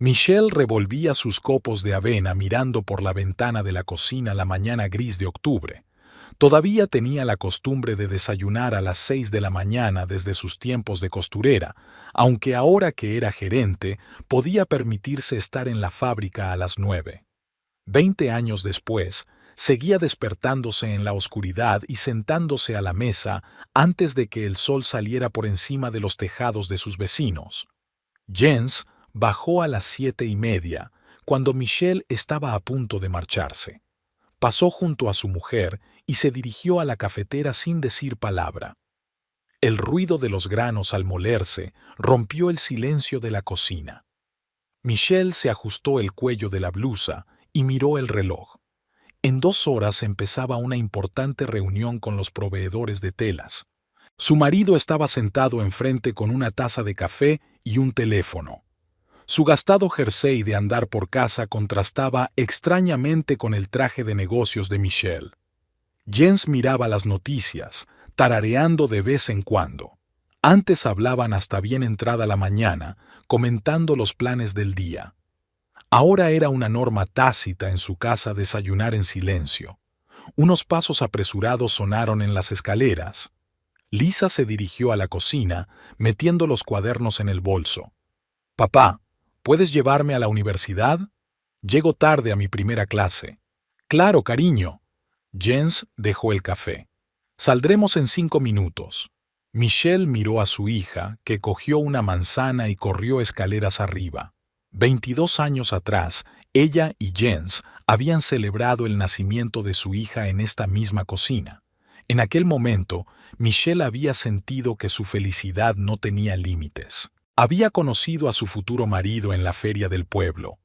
Michelle revolvía sus copos de avena mirando por la ventana de la cocina la mañana gris de octubre. Todavía tenía la costumbre de desayunar a las 6 de la mañana desde sus tiempos de costurera, aunque ahora que era gerente podía permitirse estar en la fábrica a las 9. 20 años después, seguía despertándose en la oscuridad y sentándose a la mesa antes de que el sol saliera por encima de los tejados de sus vecinos. Jens bajó a las 7:30, cuando Michelle estaba a punto de marcharse. Pasó junto a su mujer y se dirigió a la cafetera sin decir palabra. El ruido de los granos al molerse rompió el silencio de la cocina. Michelle se ajustó el cuello de la blusa y miró el reloj. En 2 horas empezaba una importante reunión con los proveedores de telas. Su marido estaba sentado enfrente con una taza de café y un teléfono. Su gastado jersey de andar por casa contrastaba extrañamente con el traje de negocios de Michelle. Jens miraba las noticias, tarareando de vez en cuando. Antes hablaban hasta bien entrada la mañana, comentando los planes del día. Ahora era una norma tácita en su casa desayunar en silencio. Unos pasos apresurados sonaron en las escaleras. Lisa se dirigió a la cocina, metiendo los cuadernos en el bolso. «Papá, ¿puedes llevarme a la universidad? Llego tarde a mi primera clase». «Claro, cariño». Jens dejó el café. «Saldremos en 5 minutos». Michelle miró a su hija, que cogió una manzana y corrió escaleras arriba. 22 años atrás, ella y Jens habían celebrado el nacimiento de su hija en esta misma cocina. En aquel momento, Michelle había sentido que su felicidad no tenía límites. Había conocido a su futuro marido en la feria del pueblo.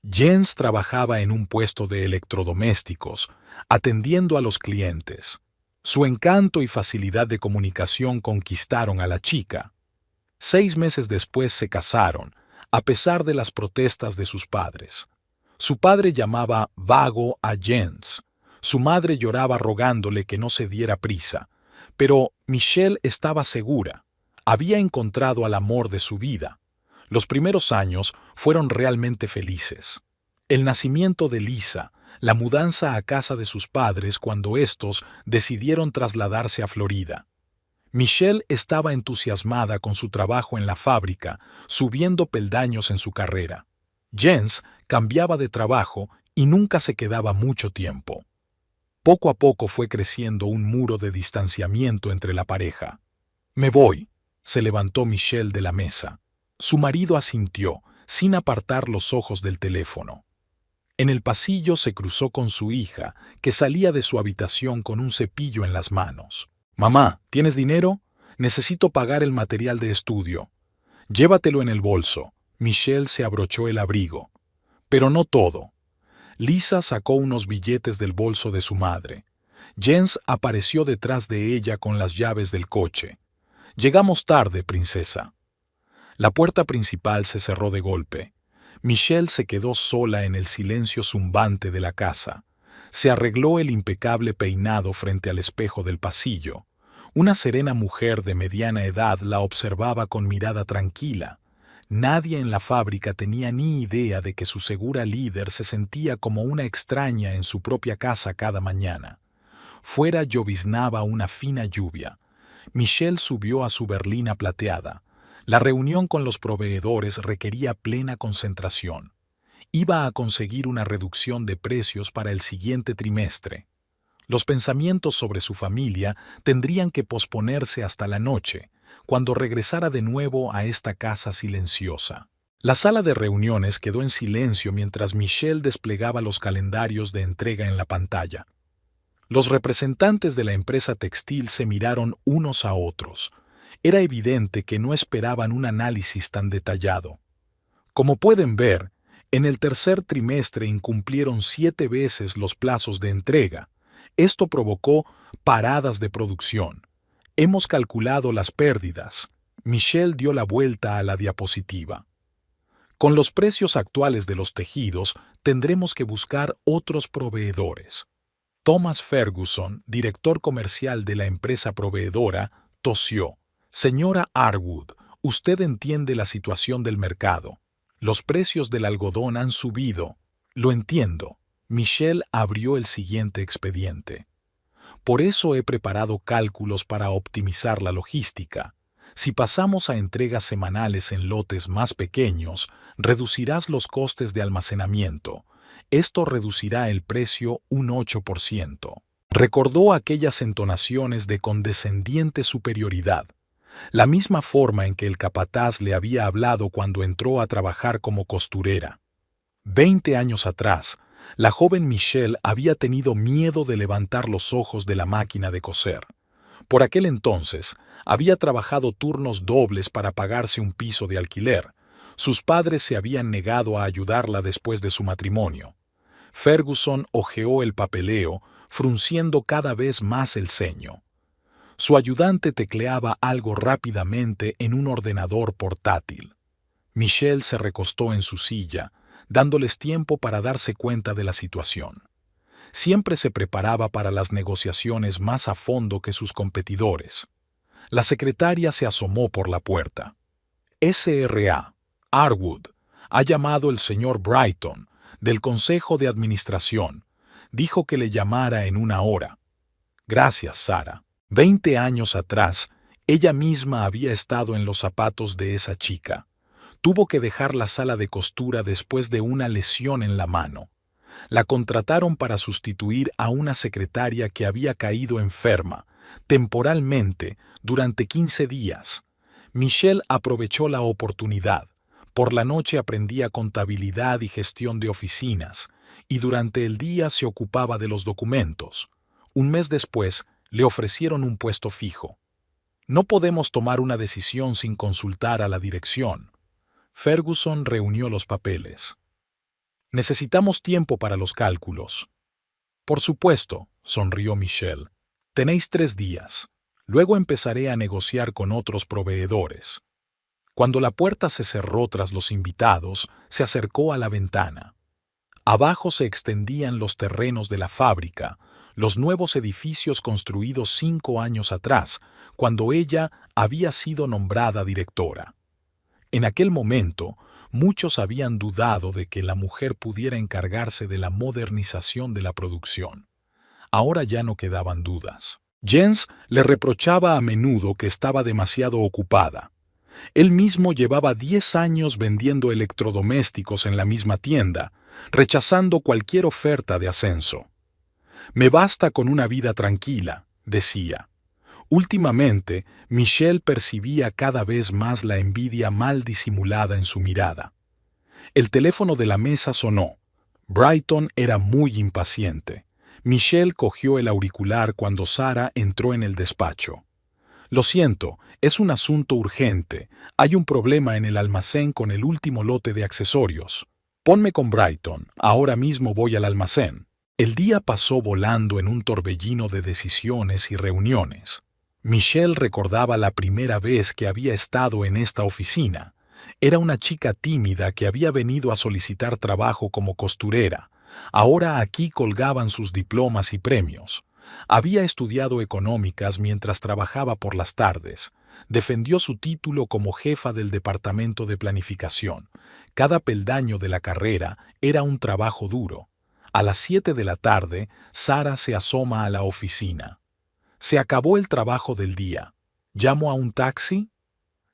Jens trabajaba en un puesto de electrodomésticos, atendiendo a los clientes. Su encanto y facilidad de comunicación conquistaron a la chica. 6 meses después se casaron, a pesar de las protestas de sus padres. Su padre llamaba vago a Jens. Su madre lloraba rogándole que no se diera prisa. Pero Michelle estaba segura. Había encontrado al amor de su vida. Los primeros años fueron realmente felices. El nacimiento de Lisa, la mudanza a casa de sus padres cuando estos decidieron trasladarse a Florida. Michelle estaba entusiasmada con su trabajo en la fábrica, subiendo peldaños en su carrera. Jens cambiaba de trabajo y nunca se quedaba mucho tiempo. Poco a poco fue creciendo un muro de distanciamiento entre la pareja. «Me voy», se levantó Michelle de la mesa. Su marido asintió, sin apartar los ojos del teléfono. En el pasillo se cruzó con su hija, que salía de su habitación con un cepillo en las manos. «Mamá, ¿tienes dinero? Necesito pagar el material de estudio». «Llévatelo en el bolso». Michelle se abrochó el abrigo. Pero no todo. Lisa sacó unos billetes del bolso de su madre. Jens apareció detrás de ella con las llaves del coche. «Llegamos tarde, princesa». La puerta principal se cerró de golpe. Michelle se quedó sola en el silencio zumbante de la casa. Se arregló el impecable peinado frente al espejo del pasillo. Una serena mujer de mediana edad la observaba con mirada tranquila. Nadie en la fábrica tenía ni idea de que su segura líder se sentía como una extraña en su propia casa cada mañana. Fuera lloviznaba una fina lluvia. Michelle subió a su berlina plateada. La reunión con los proveedores requería plena concentración. Iba a conseguir una reducción de precios para el siguiente trimestre. Los pensamientos sobre su familia tendrían que posponerse hasta la noche, cuando regresara de nuevo a esta casa silenciosa. La sala de reuniones quedó en silencio mientras Michelle desplegaba los calendarios de entrega en la pantalla. Los representantes de la empresa textil se miraron unos a otros. Era evidente que no esperaban un análisis tan detallado. Como pueden ver, en el tercer trimestre incumplieron 7 veces los plazos de entrega. Esto provocó paradas de producción. Hemos calculado las pérdidas. Michelle dio la vuelta a la diapositiva. Con los precios actuales de los tejidos, tendremos que buscar otros proveedores. Thomas Ferguson, director comercial de la empresa proveedora, tosió. «Señora Arwood, usted entiende la situación del mercado. Los precios del algodón han subido. Lo entiendo. Michelle abrió el siguiente expediente. Por eso he preparado cálculos para optimizar la logística. Si pasamos a entregas semanales en lotes más pequeños, reducirás los costes de almacenamiento. Esto reducirá el precio un 8%. Recordó aquellas entonaciones de condescendiente superioridad, la misma forma en que el capataz le había hablado cuando entró a trabajar como costurera. 20 años atrás, la joven Michelle había tenido miedo de levantar los ojos de la máquina de coser. Por aquel entonces, había trabajado turnos dobles para pagarse un piso de alquiler. Sus padres se habían negado a ayudarla después de su matrimonio. Ferguson hojeó el papeleo, frunciendo cada vez más el ceño. Su ayudante tecleaba algo rápidamente en un ordenador portátil. Michelle se recostó en su silla, dándoles tiempo para darse cuenta de la situación. Siempre se preparaba para las negociaciones más a fondo que sus competidores. La secretaria se asomó por la puerta. S.R.A. Arwood ha llamado el señor Brighton, del Consejo de Administración. Dijo que le llamara en una hora. Gracias, Sara. 20 años atrás, ella misma había estado en los zapatos de esa chica. Tuvo que dejar la sala de costura después de una lesión en la mano. La contrataron para sustituir a una secretaria que había caído enferma, temporalmente, durante 15 días. Michelle aprovechó la oportunidad. Por la noche aprendía contabilidad y gestión de oficinas, y durante el día se ocupaba de los documentos. Un mes después, le ofrecieron un puesto fijo. No podemos tomar una decisión sin consultar a la dirección. Ferguson reunió los papeles. Necesitamos tiempo para los cálculos. Por supuesto, sonrió Michelle. Tenéis 3 días. Luego empezaré a negociar con otros proveedores. Cuando la puerta se cerró tras los invitados, se acercó a la ventana. Abajo se extendían los terrenos de la fábrica, los nuevos edificios construidos 5 años atrás, cuando ella había sido nombrada directora. En aquel momento, muchos habían dudado de que la mujer pudiera encargarse de la modernización de la producción. Ahora ya no quedaban dudas. Jens le reprochaba a menudo que estaba demasiado ocupada. Él mismo llevaba 10 años vendiendo electrodomésticos en la misma tienda, rechazando cualquier oferta de ascenso. «Me basta con una vida tranquila», decía. Últimamente, Michelle percibía cada vez más la envidia mal disimulada en su mirada. El teléfono de la mesa sonó. Brighton era muy impaciente. Michelle cogió el auricular cuando Sara entró en el despacho. «Lo siento, es un asunto urgente. Hay un problema en el almacén con el último lote de accesorios. Ponme con Brighton, ahora mismo voy al almacén». El día pasó volando en un torbellino de decisiones y reuniones. Michelle recordaba la primera vez que había estado en esta oficina. Era una chica tímida que había venido a solicitar trabajo como costurera. Ahora aquí colgaban sus diplomas y premios. Había estudiado económicas mientras trabajaba por las tardes. Defendió su título como jefa del departamento de planificación. Cada peldaño de la carrera era un trabajo duro. A las 7 de la tarde, Sara se asoma a la oficina. «Se acabó el trabajo del día. ¿Llamo a un taxi?»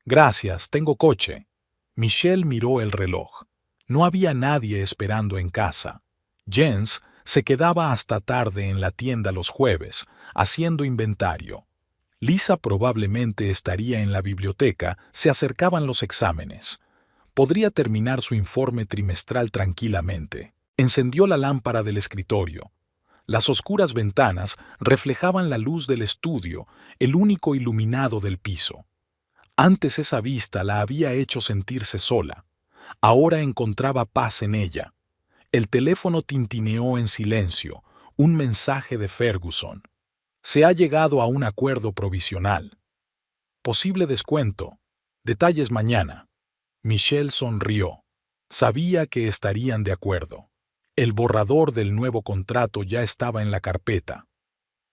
«Gracias, tengo coche». Michelle miró el reloj. No había nadie esperando en casa. Jens se quedaba hasta tarde en la tienda los jueves, haciendo inventario. Lisa probablemente estaría en la biblioteca, se acercaban los exámenes. Podría terminar su informe trimestral tranquilamente. Encendió la lámpara del escritorio. Las oscuras ventanas reflejaban la luz del estudio, el único iluminado del piso. Antes esa vista la había hecho sentirse sola. Ahora encontraba paz en ella. El teléfono tintineó en silencio, un mensaje de Ferguson. «Se ha llegado a un acuerdo provisional. Posible descuento. Detalles mañana». Michelle sonrió. Sabía que estarían de acuerdo. El borrador del nuevo contrato ya estaba en la carpeta.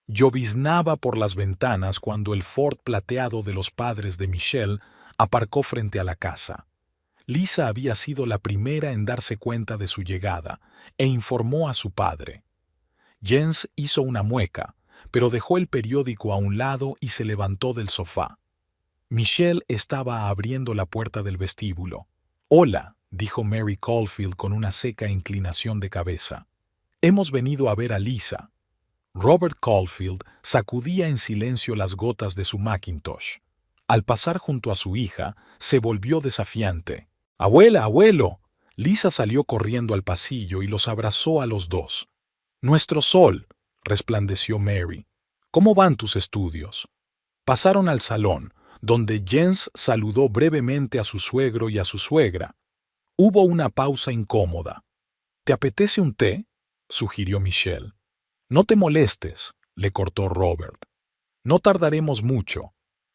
Lloviznaba por las ventanas cuando el Ford plateado de los padres de Michelle aparcó frente a la casa. Lisa había sido la primera en darse cuenta de su llegada e informó a su padre. Jens hizo una mueca, pero dejó el periódico a un lado y se levantó del sofá. Michelle estaba abriendo la puerta del vestíbulo. «Hola», dijo Mary Caulfield con una seca inclinación de cabeza. «Hemos venido a ver a Lisa». Robert Caulfield sacudía en silencio las gotas de su Macintosh. Al pasar junto a su hija, se volvió desafiante. «¡Abuela, abuelo!». Lisa salió corriendo al pasillo y los abrazó a los dos. «Nuestro sol», resplandeció Mary. «¿Cómo van tus estudios?». Pasaron al salón, donde Jens saludó brevemente a su suegro y a su suegra. Hubo una pausa incómoda. «¿Te apetece un té?», sugirió Michelle. «No te molestes», le cortó Robert. «No tardaremos mucho.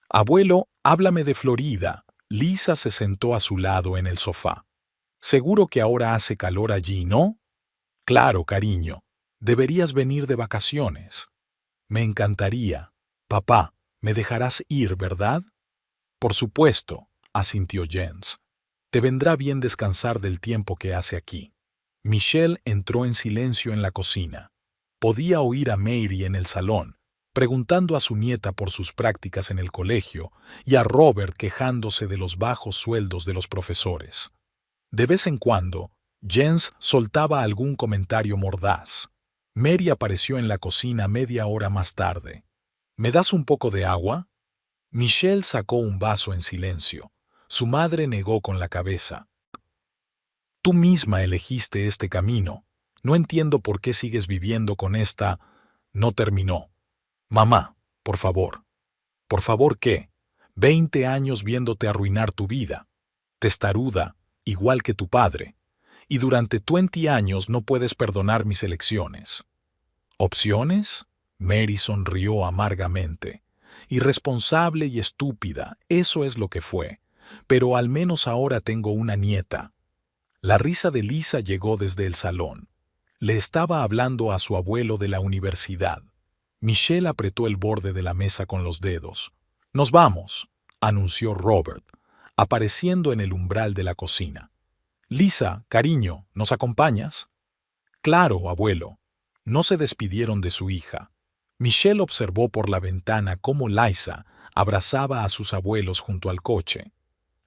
Abuelo, háblame de Florida». Lisa se sentó a su lado en el sofá. «Seguro que ahora hace calor allí, ¿no?». «Claro, cariño. Deberías venir de vacaciones». «Me encantaría. Papá, me dejarás ir, ¿verdad?». «Por supuesto», asintió Jens. «Te vendrá bien descansar del tiempo que hace aquí». Michelle entró en silencio en la cocina. Podía oír a Mary en el salón, preguntando a su nieta por sus prácticas en el colegio y a Robert quejándose de los bajos sueldos de los profesores. De vez en cuando, Jens soltaba algún comentario mordaz. Mary apareció en la cocina media hora más tarde. «¿Me das un poco de agua?». Michelle sacó un vaso en silencio. Su madre negó con la cabeza. «Tú misma elegiste este camino. No entiendo por qué sigues viviendo con esta...». No terminó. «Mamá, por favor». «¿Por favor qué?». 20 años viéndote arruinar tu vida. Testaruda, igual que tu padre. Y durante 20 años no puedes perdonar mis elecciones». «¿Opciones?». Mary sonrió amargamente. «Irresponsable y estúpida, eso es lo que fue. Pero al menos ahora tengo una nieta». La risa de Lisa llegó desde el salón. Le estaba hablando a su abuelo de la universidad. Michelle apretó el borde de la mesa con los dedos. «Nos vamos», anunció Robert, apareciendo en el umbral de la cocina. «Lisa, cariño, ¿nos acompañas?». «Claro, abuelo». No se despidieron de su hija. Michelle observó por la ventana cómo Lisa abrazaba a sus abuelos junto al coche.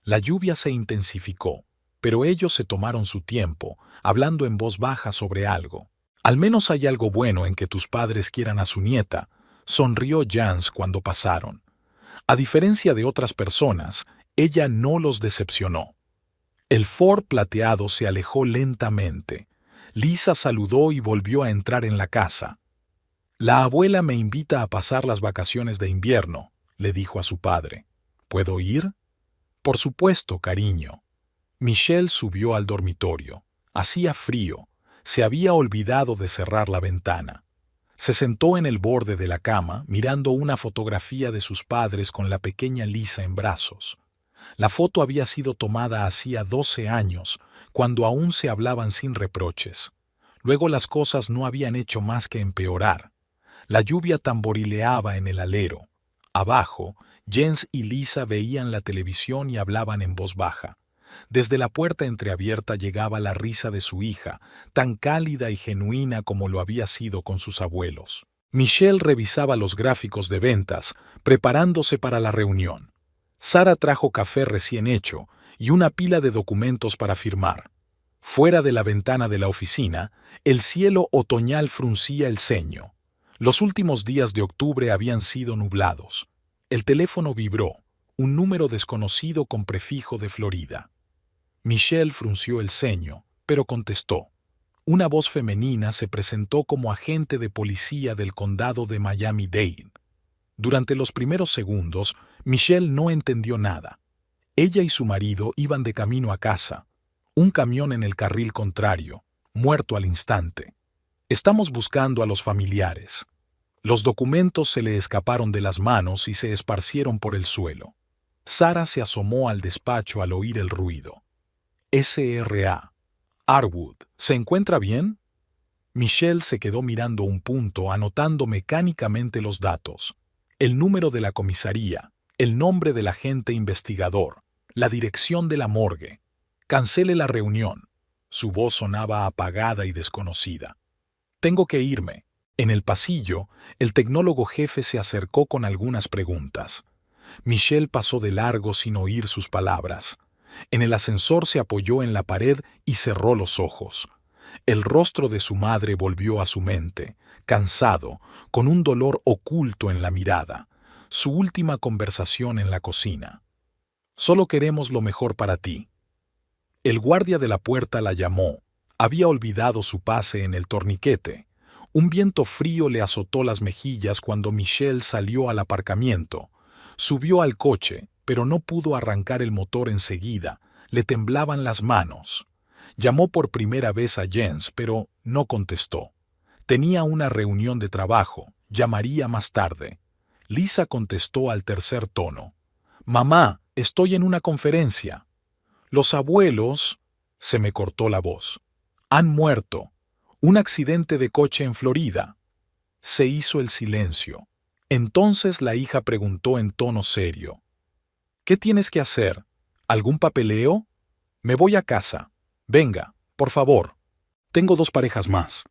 La lluvia se intensificó, pero ellos se tomaron su tiempo, hablando en voz baja sobre algo. «Al menos hay algo bueno en que tus padres quieran a su nieta», sonrió Jens cuando pasaron. A diferencia de otras personas, ella no los decepcionó. El Ford plateado se alejó lentamente. Lisa saludó y volvió a entrar en la casa. «La abuela me invita a pasar las vacaciones de invierno», le dijo a su padre. «¿Puedo ir?». «Por supuesto, cariño». Michelle subió al dormitorio. Hacía frío. Se había olvidado de cerrar la ventana. Se sentó en el borde de la cama, mirando una fotografía de sus padres con la pequeña Lisa en brazos. La foto había sido tomada hacía 12 años, cuando aún se hablaban sin reproches. Luego las cosas no habían hecho más que empeorar. La lluvia tamborileaba en el alero. Abajo, Jens y Lisa veían la televisión y hablaban en voz baja. Desde la puerta entreabierta llegaba la risa de su hija, tan cálida y genuina como lo había sido con sus abuelos. Michelle revisaba los gráficos de ventas, preparándose para la reunión. Sara trajo café recién hecho y una pila de documentos para firmar. Fuera de la ventana de la oficina, el cielo otoñal fruncía el ceño. Los últimos días de octubre habían sido nublados. El teléfono vibró, un número desconocido con prefijo de Florida. Michelle frunció el ceño, pero contestó. Una voz femenina se presentó como agente de policía del condado de Miami-Dade. Durante los primeros segundos, Michelle no entendió nada. Ella y su marido iban de camino a casa. Un camión en el carril contrario, muerto al instante. «Estamos buscando a los familiares». Los documentos se le escaparon de las manos y se esparcieron por el suelo. Sara se asomó al despacho al oír el ruido. «S.R.A. Arwood, ¿se encuentra bien?». Michelle se quedó mirando un punto, anotando mecánicamente los datos. El número de la comisaría, el nombre del agente investigador, la dirección de la morgue. Cancele la reunión. Su voz sonaba apagada y desconocida. Tengo que irme. En el pasillo, el tecnólogo jefe se acercó con algunas preguntas. Michelle pasó de largo sin oír sus palabras. En el ascensor se apoyó en la pared y cerró los ojos. El rostro de su madre volvió a su mente, cansado, con un dolor oculto en la mirada. Su última conversación en la cocina. Solo queremos lo mejor para ti. El guardia de la puerta la llamó. Había olvidado su pase en el torniquete. Un viento frío le azotó las mejillas cuando Michelle salió al aparcamiento. Subió al coche, pero no pudo arrancar el motor enseguida. Le temblaban las manos. Llamó por primera vez a Jens, pero no contestó. Tenía una reunión de trabajo. Llamaría más tarde. Lisa contestó al tercer tono. «Mamá, estoy en una conferencia. Los abuelos...» Se me cortó la voz. «Han muerto. Un accidente de coche en Florida». Se hizo el silencio. Entonces la hija preguntó en tono serio. «¿Qué tienes que hacer? ¿Algún papeleo? Me voy a casa. Venga, por favor. Tengo 2 parejas más.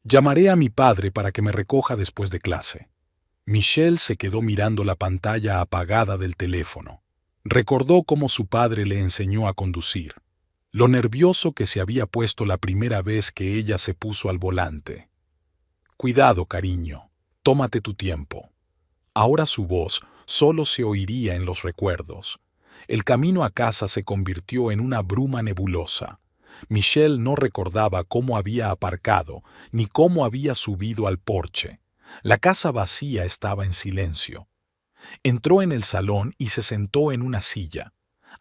Llamaré a mi padre para que me recoja después de clase». Michelle se quedó mirando la pantalla apagada del teléfono. Recordó cómo su padre le enseñó a conducir. Lo nervioso que se había puesto la primera vez que ella se puso al volante. «Cuidado, cariño. Tómate tu tiempo». Ahora su voz solo se oiría en los recuerdos. El camino a casa se convirtió en una bruma nebulosa. Michelle no recordaba cómo había aparcado ni cómo había subido al porche. La casa vacía estaba en silencio. Entró en el salón y se sentó en una silla.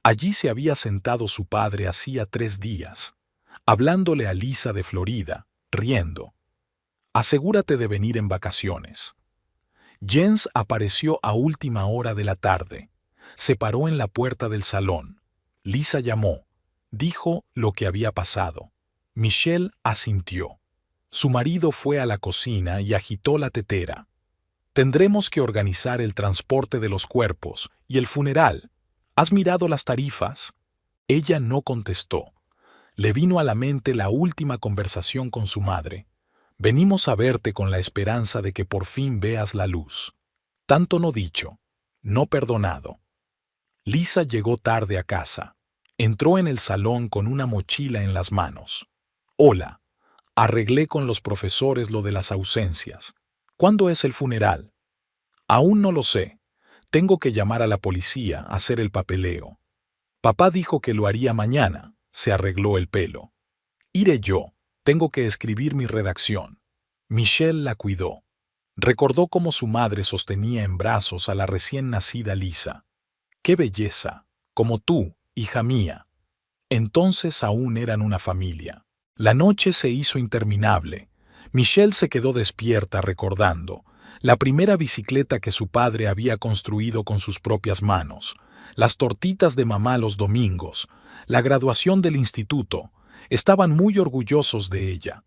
Allí se había sentado su padre hacía 3 días, hablándole a Lisa de Florida, riendo. «Asegúrate de venir en vacaciones». Jens apareció a última hora de la tarde. Se paró en la puerta del salón. Lisa llamó. Dijo lo que había pasado. Michelle asintió. Su marido fue a la cocina y agitó la tetera. «Tendremos que organizar el transporte de los cuerpos y el funeral. ¿Has mirado las tarifas?» Ella no contestó. Le vino a la mente la última conversación con su madre. «Venimos a verte con la esperanza de que por fin veas la luz». Tanto no dicho, no perdonado. Lisa llegó tarde a casa. Entró en el salón con una mochila en las manos. «Hola. Arreglé con los profesores lo de las ausencias. ¿Cuándo es el funeral?» «Aún no lo sé. Tengo que llamar a la policía, hacer el papeleo». «Papá dijo que lo haría mañana». Se arregló el pelo. «Iré yo. Tengo que escribir mi redacción». Michelle la cuidó. Recordó cómo su madre sostenía en brazos a la recién nacida Lisa. «Qué belleza, como tú, hija mía». Entonces aún eran una familia. La noche se hizo interminable. Michelle se quedó despierta recordando la primera bicicleta que su padre había construido con sus propias manos, las tortitas de mamá los domingos, la graduación del instituto. Estaban muy orgullosos de ella.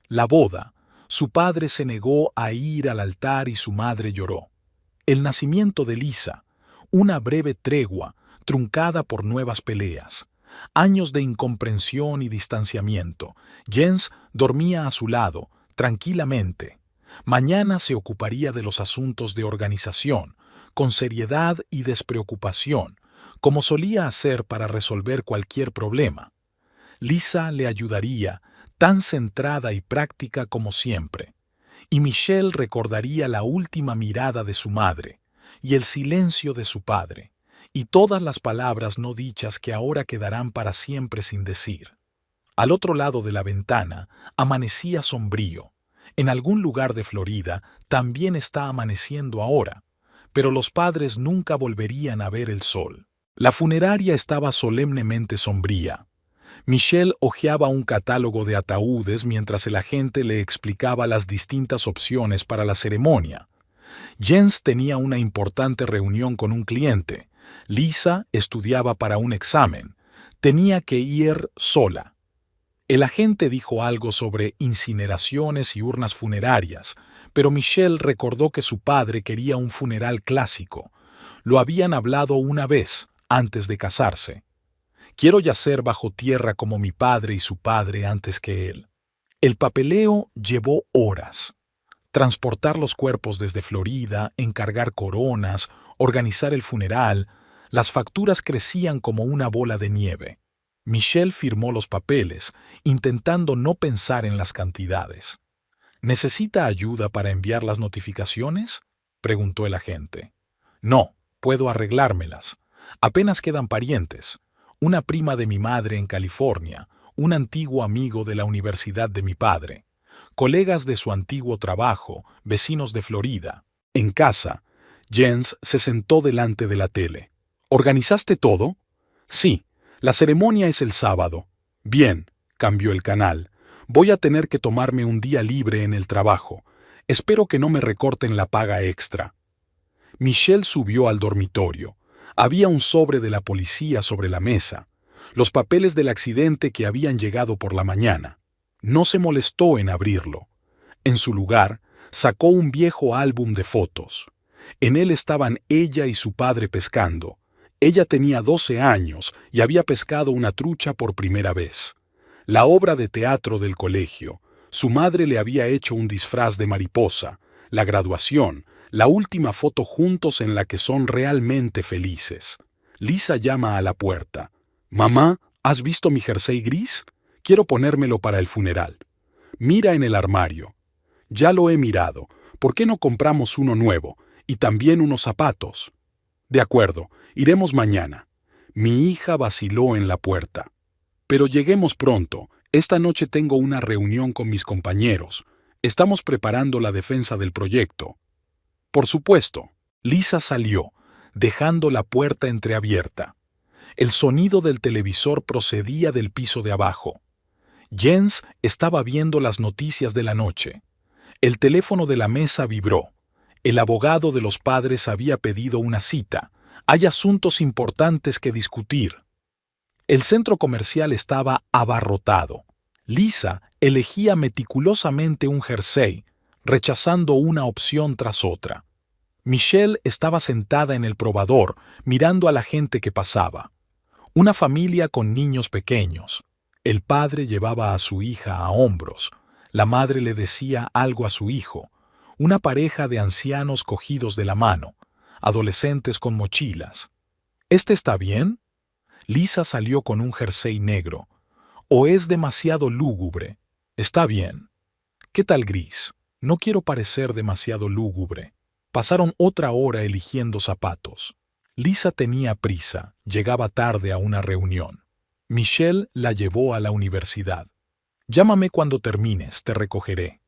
La boda. Su padre se negó a ir al altar y su madre lloró. El nacimiento de Lisa. Una breve tregua, truncada por nuevas peleas. Años de incomprensión y distanciamiento. Jens dormía a su lado, tranquilamente. Mañana se ocuparía de los asuntos de organización, con seriedad y despreocupación, como solía hacer para resolver cualquier problema. Lisa le ayudaría, tan centrada y práctica como siempre. Y Michelle recordaría la última mirada de su madre, y el silencio de su padre, y todas las palabras no dichas que ahora quedarán para siempre sin decir. Al otro lado de la ventana amanecía sombrío. En algún lugar de Florida también está amaneciendo ahora, pero los padres nunca volverían a ver el sol. La funeraria estaba solemnemente sombría. Michelle hojeaba un catálogo de ataúdes mientras el agente le explicaba las distintas opciones para la ceremonia. Jens tenía una importante reunión con un cliente. Lisa estudiaba para un examen. Tenía que ir sola. El agente dijo algo sobre incineraciones y urnas funerarias, pero Michelle recordó que su padre quería un funeral clásico. Lo habían hablado una vez, antes de casarse. Quiero yacer bajo tierra como mi padre y su padre antes que él. El papeleo llevó horas. Transportar los cuerpos desde Florida, encargar coronas, organizar el funeral, las facturas crecían como una bola de nieve. Michelle firmó los papeles, intentando no pensar en las cantidades. ¿Necesita ayuda para enviar las notificaciones?, preguntó el agente. No, puedo arreglármelas. Apenas quedan parientes. Una prima de mi madre en California, un antiguo amigo de la universidad de mi padre, colegas de su antiguo trabajo, vecinos de Florida. En casa, Jens se sentó delante de la tele. ¿Organizaste todo? Sí, la ceremonia es el sábado. Bien, cambió el canal. Voy a tener que tomarme un día libre en el trabajo. Espero que no me recorten la paga extra. Michelle subió al dormitorio. Había un sobre de la policía sobre la mesa, los papeles del accidente que habían llegado por la mañana. No se molestó en abrirlo. En su lugar, sacó un viejo álbum de fotos. En él estaban ella y su padre pescando. Ella tenía 12 años y había pescado una trucha por primera vez. La obra de teatro del colegio. Su madre le había hecho un disfraz de mariposa. La graduación. La última foto juntos en la que son realmente felices. Lisa llama a la puerta. «Mamá, ¿has visto mi jersey gris? Quiero ponérmelo para el funeral». Mira en el armario. «Ya lo he mirado. ¿Por qué no compramos uno nuevo? Y también unos zapatos». «De acuerdo, iremos mañana». Mi hija vaciló en la puerta. «Pero lleguemos pronto. Esta noche tengo una reunión con mis compañeros. Estamos preparando la defensa del proyecto». Por supuesto. Lisa salió, dejando la puerta entreabierta. El sonido del televisor procedía del piso de abajo. Jens estaba viendo las noticias de la noche. El teléfono de la mesa vibró. El abogado de los padres había pedido una cita. Hay asuntos importantes que discutir. El centro comercial estaba abarrotado. Lisa elegía meticulosamente un jersey, rechazando una opción tras otra. Michelle estaba sentada en el probador, mirando a la gente que pasaba. Una familia con niños pequeños. El padre llevaba a su hija a hombros. La madre le decía algo a su hijo. Una pareja de ancianos cogidos de la mano. Adolescentes con mochilas. ¿Este está bien? Lisa salió con un jersey negro. ¿O es demasiado lúgubre? Está bien. ¿Qué tal gris? No quiero parecer demasiado lúgubre. Pasaron otra hora eligiendo zapatos. Lisa tenía prisa, llegaba tarde a una reunión. Michelle la llevó a la universidad. «Llámame cuando termines, te recogeré».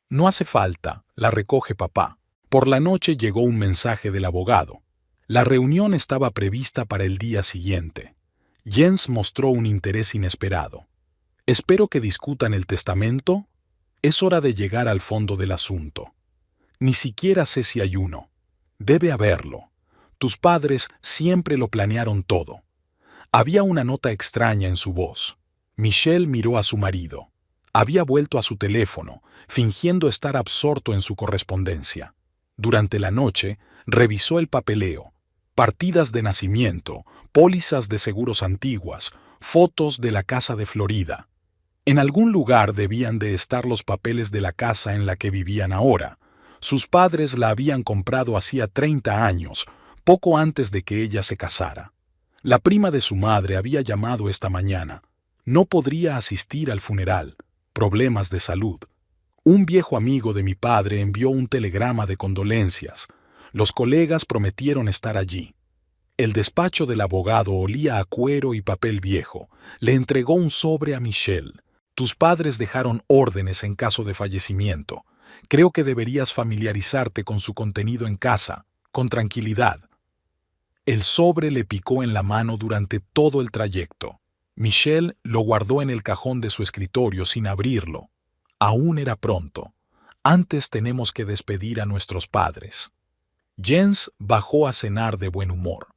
«No hace falta, la recoge papá». Por la noche llegó un mensaje del abogado. La reunión estaba prevista para el día siguiente. Jens mostró un interés inesperado. «Espero que discutan el testamento. Es hora de llegar al fondo del asunto». «Ni siquiera sé si hay uno. Debe haberlo. Tus padres siempre lo planearon todo». Había una nota extraña en su voz. Michelle miró a su marido. Había vuelto a su teléfono, fingiendo estar absorto en su correspondencia. Durante la noche, revisó el papeleo. Partidas de nacimiento, pólizas de seguros antiguas, fotos de la casa de Florida. En algún lugar debían de estar los papeles de la casa en la que vivían ahora. Sus padres la habían comprado hacía 30 años, poco antes de que ella se casara. La prima de su madre había llamado esta mañana. No podría asistir al funeral. Problemas de salud. Un viejo amigo de mi padre envió un telegrama de condolencias. Los colegas prometieron estar allí. El despacho del abogado olía a cuero y papel viejo. Le entregó un sobre a Michelle. «Tus padres dejaron órdenes en caso de fallecimiento. Creo que deberías familiarizarte con su contenido en casa, con tranquilidad». El sobre le picó en la mano durante todo el trayecto. Michelle lo guardó en el cajón de su escritorio sin abrirlo. Aún era pronto. Antes tenemos que despedir a nuestros padres. Jens bajó a cenar de buen humor.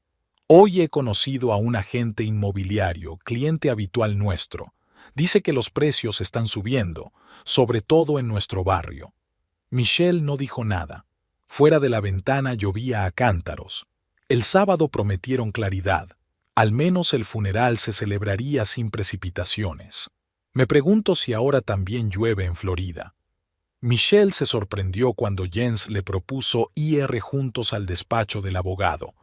«Hoy he conocido a un agente inmobiliario, cliente habitual nuestro. Dice que los precios están subiendo, sobre todo en nuestro barrio». Michelle no dijo nada. Fuera de la ventana llovía a cántaros. El sábado prometieron claridad. Al menos el funeral se celebraría sin precipitaciones. Me pregunto si ahora también llueve en Florida. Michelle se sorprendió cuando Jens le propuso ir juntos al despacho del abogado.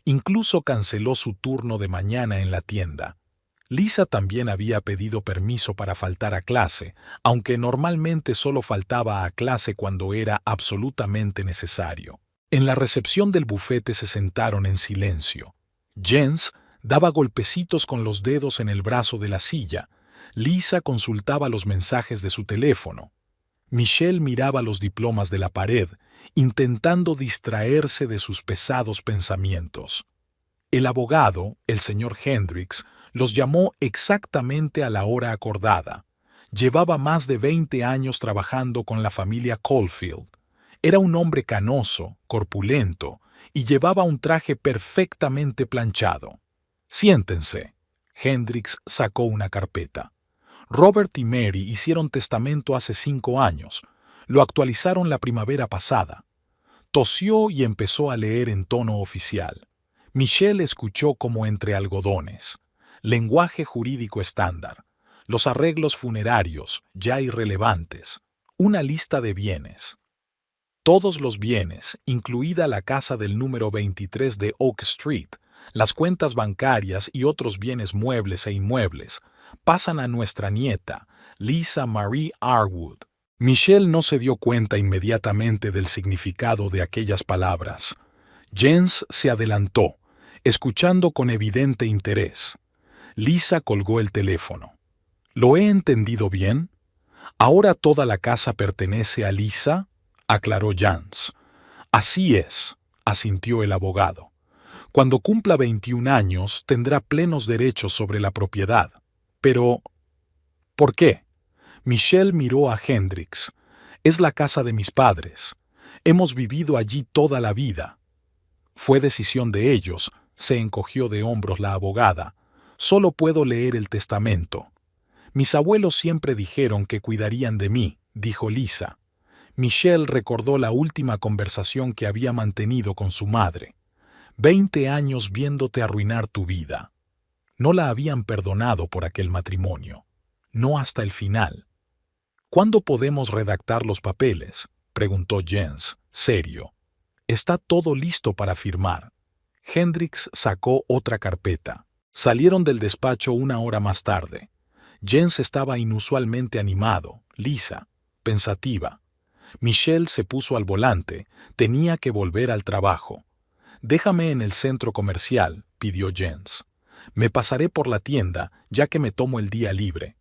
Incluso canceló su turno de mañana en la tienda. Lisa también había pedido permiso para faltar a clase, aunque normalmente solo faltaba a clase cuando era absolutamente necesario. En la recepción del bufete se sentaron en silencio. Jens daba golpecitos con los dedos en el brazo de la silla. Lisa consultaba los mensajes de su teléfono. Michelle miraba los diplomas de la pared, intentando distraerse de sus pesados pensamientos. El abogado, el señor Hendricks, los llamó exactamente a la hora acordada. Llevaba más de 20 años trabajando con la familia Caulfield. Era un hombre canoso, corpulento, y llevaba un traje perfectamente planchado. «Siéntense». Hendricks sacó una carpeta. Robert y Mary hicieron testamento hace 5 años. Lo actualizaron la primavera pasada. Tosió y empezó a leer en tono oficial. Michelle escuchó como entre algodones. Lenguaje jurídico estándar. Los arreglos funerarios, ya irrelevantes. Una lista de bienes. Todos los bienes, incluida la casa del número 23 de Oak Street, las cuentas bancarias y otros bienes muebles e inmuebles, pasan a nuestra nieta, Lisa Marie Arwood. Michelle no se dio cuenta inmediatamente del significado de aquellas palabras. Jens se adelantó, escuchando con evidente interés. Lisa colgó el teléfono. ¿Lo he entendido bien? ¿Ahora toda la casa pertenece a Lisa?, aclaró Jens. Así es, asintió el abogado. Cuando cumpla 21 años tendrá plenos derechos sobre la propiedad. Pero, ¿por qué? Michelle miró a Hendricks. Es la casa de mis padres. Hemos vivido allí toda la vida. Fue decisión de ellos, se encogió de hombros la abogada. Solo puedo leer el testamento. Mis abuelos siempre dijeron que cuidarían de mí, dijo Lisa. Michelle recordó la última conversación que había mantenido con su madre. 20 años viéndote arruinar tu vida. No la habían perdonado por aquel matrimonio. No hasta el final. ¿Cuándo podemos redactar los papeles?, preguntó Jens, serio. Está todo listo para firmar. Hendricks sacó otra carpeta. Salieron del despacho 1 hora más tarde. Jens estaba inusualmente animado, Lisa, pensativa. Michelle se puso al volante, tenía que volver al trabajo. «Déjame en el centro comercial», pidió Jens. «Me pasaré por la tienda, ya que me tomo el día libre».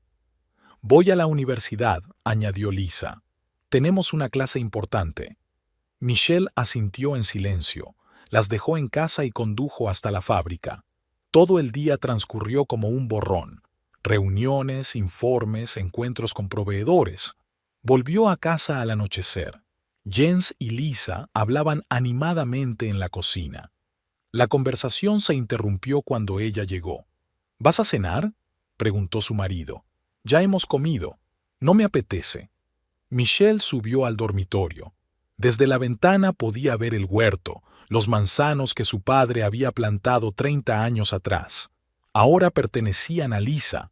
«Voy a la universidad», añadió Lisa. «Tenemos una clase importante». Michelle asintió en silencio, las dejó en casa y condujo hasta la fábrica. Todo el día transcurrió como un borrón. Reuniones, informes, encuentros con proveedores. Volvió a casa al anochecer. Jens y Lisa hablaban animadamente en la cocina. La conversación se interrumpió cuando ella llegó. «¿Vas a cenar?», preguntó su marido. «Ya hemos comido. No me apetece». Michelle subió al dormitorio. Desde la ventana podía ver el huerto, los manzanos que su padre había plantado 30 años atrás. Ahora pertenecían a Lisa,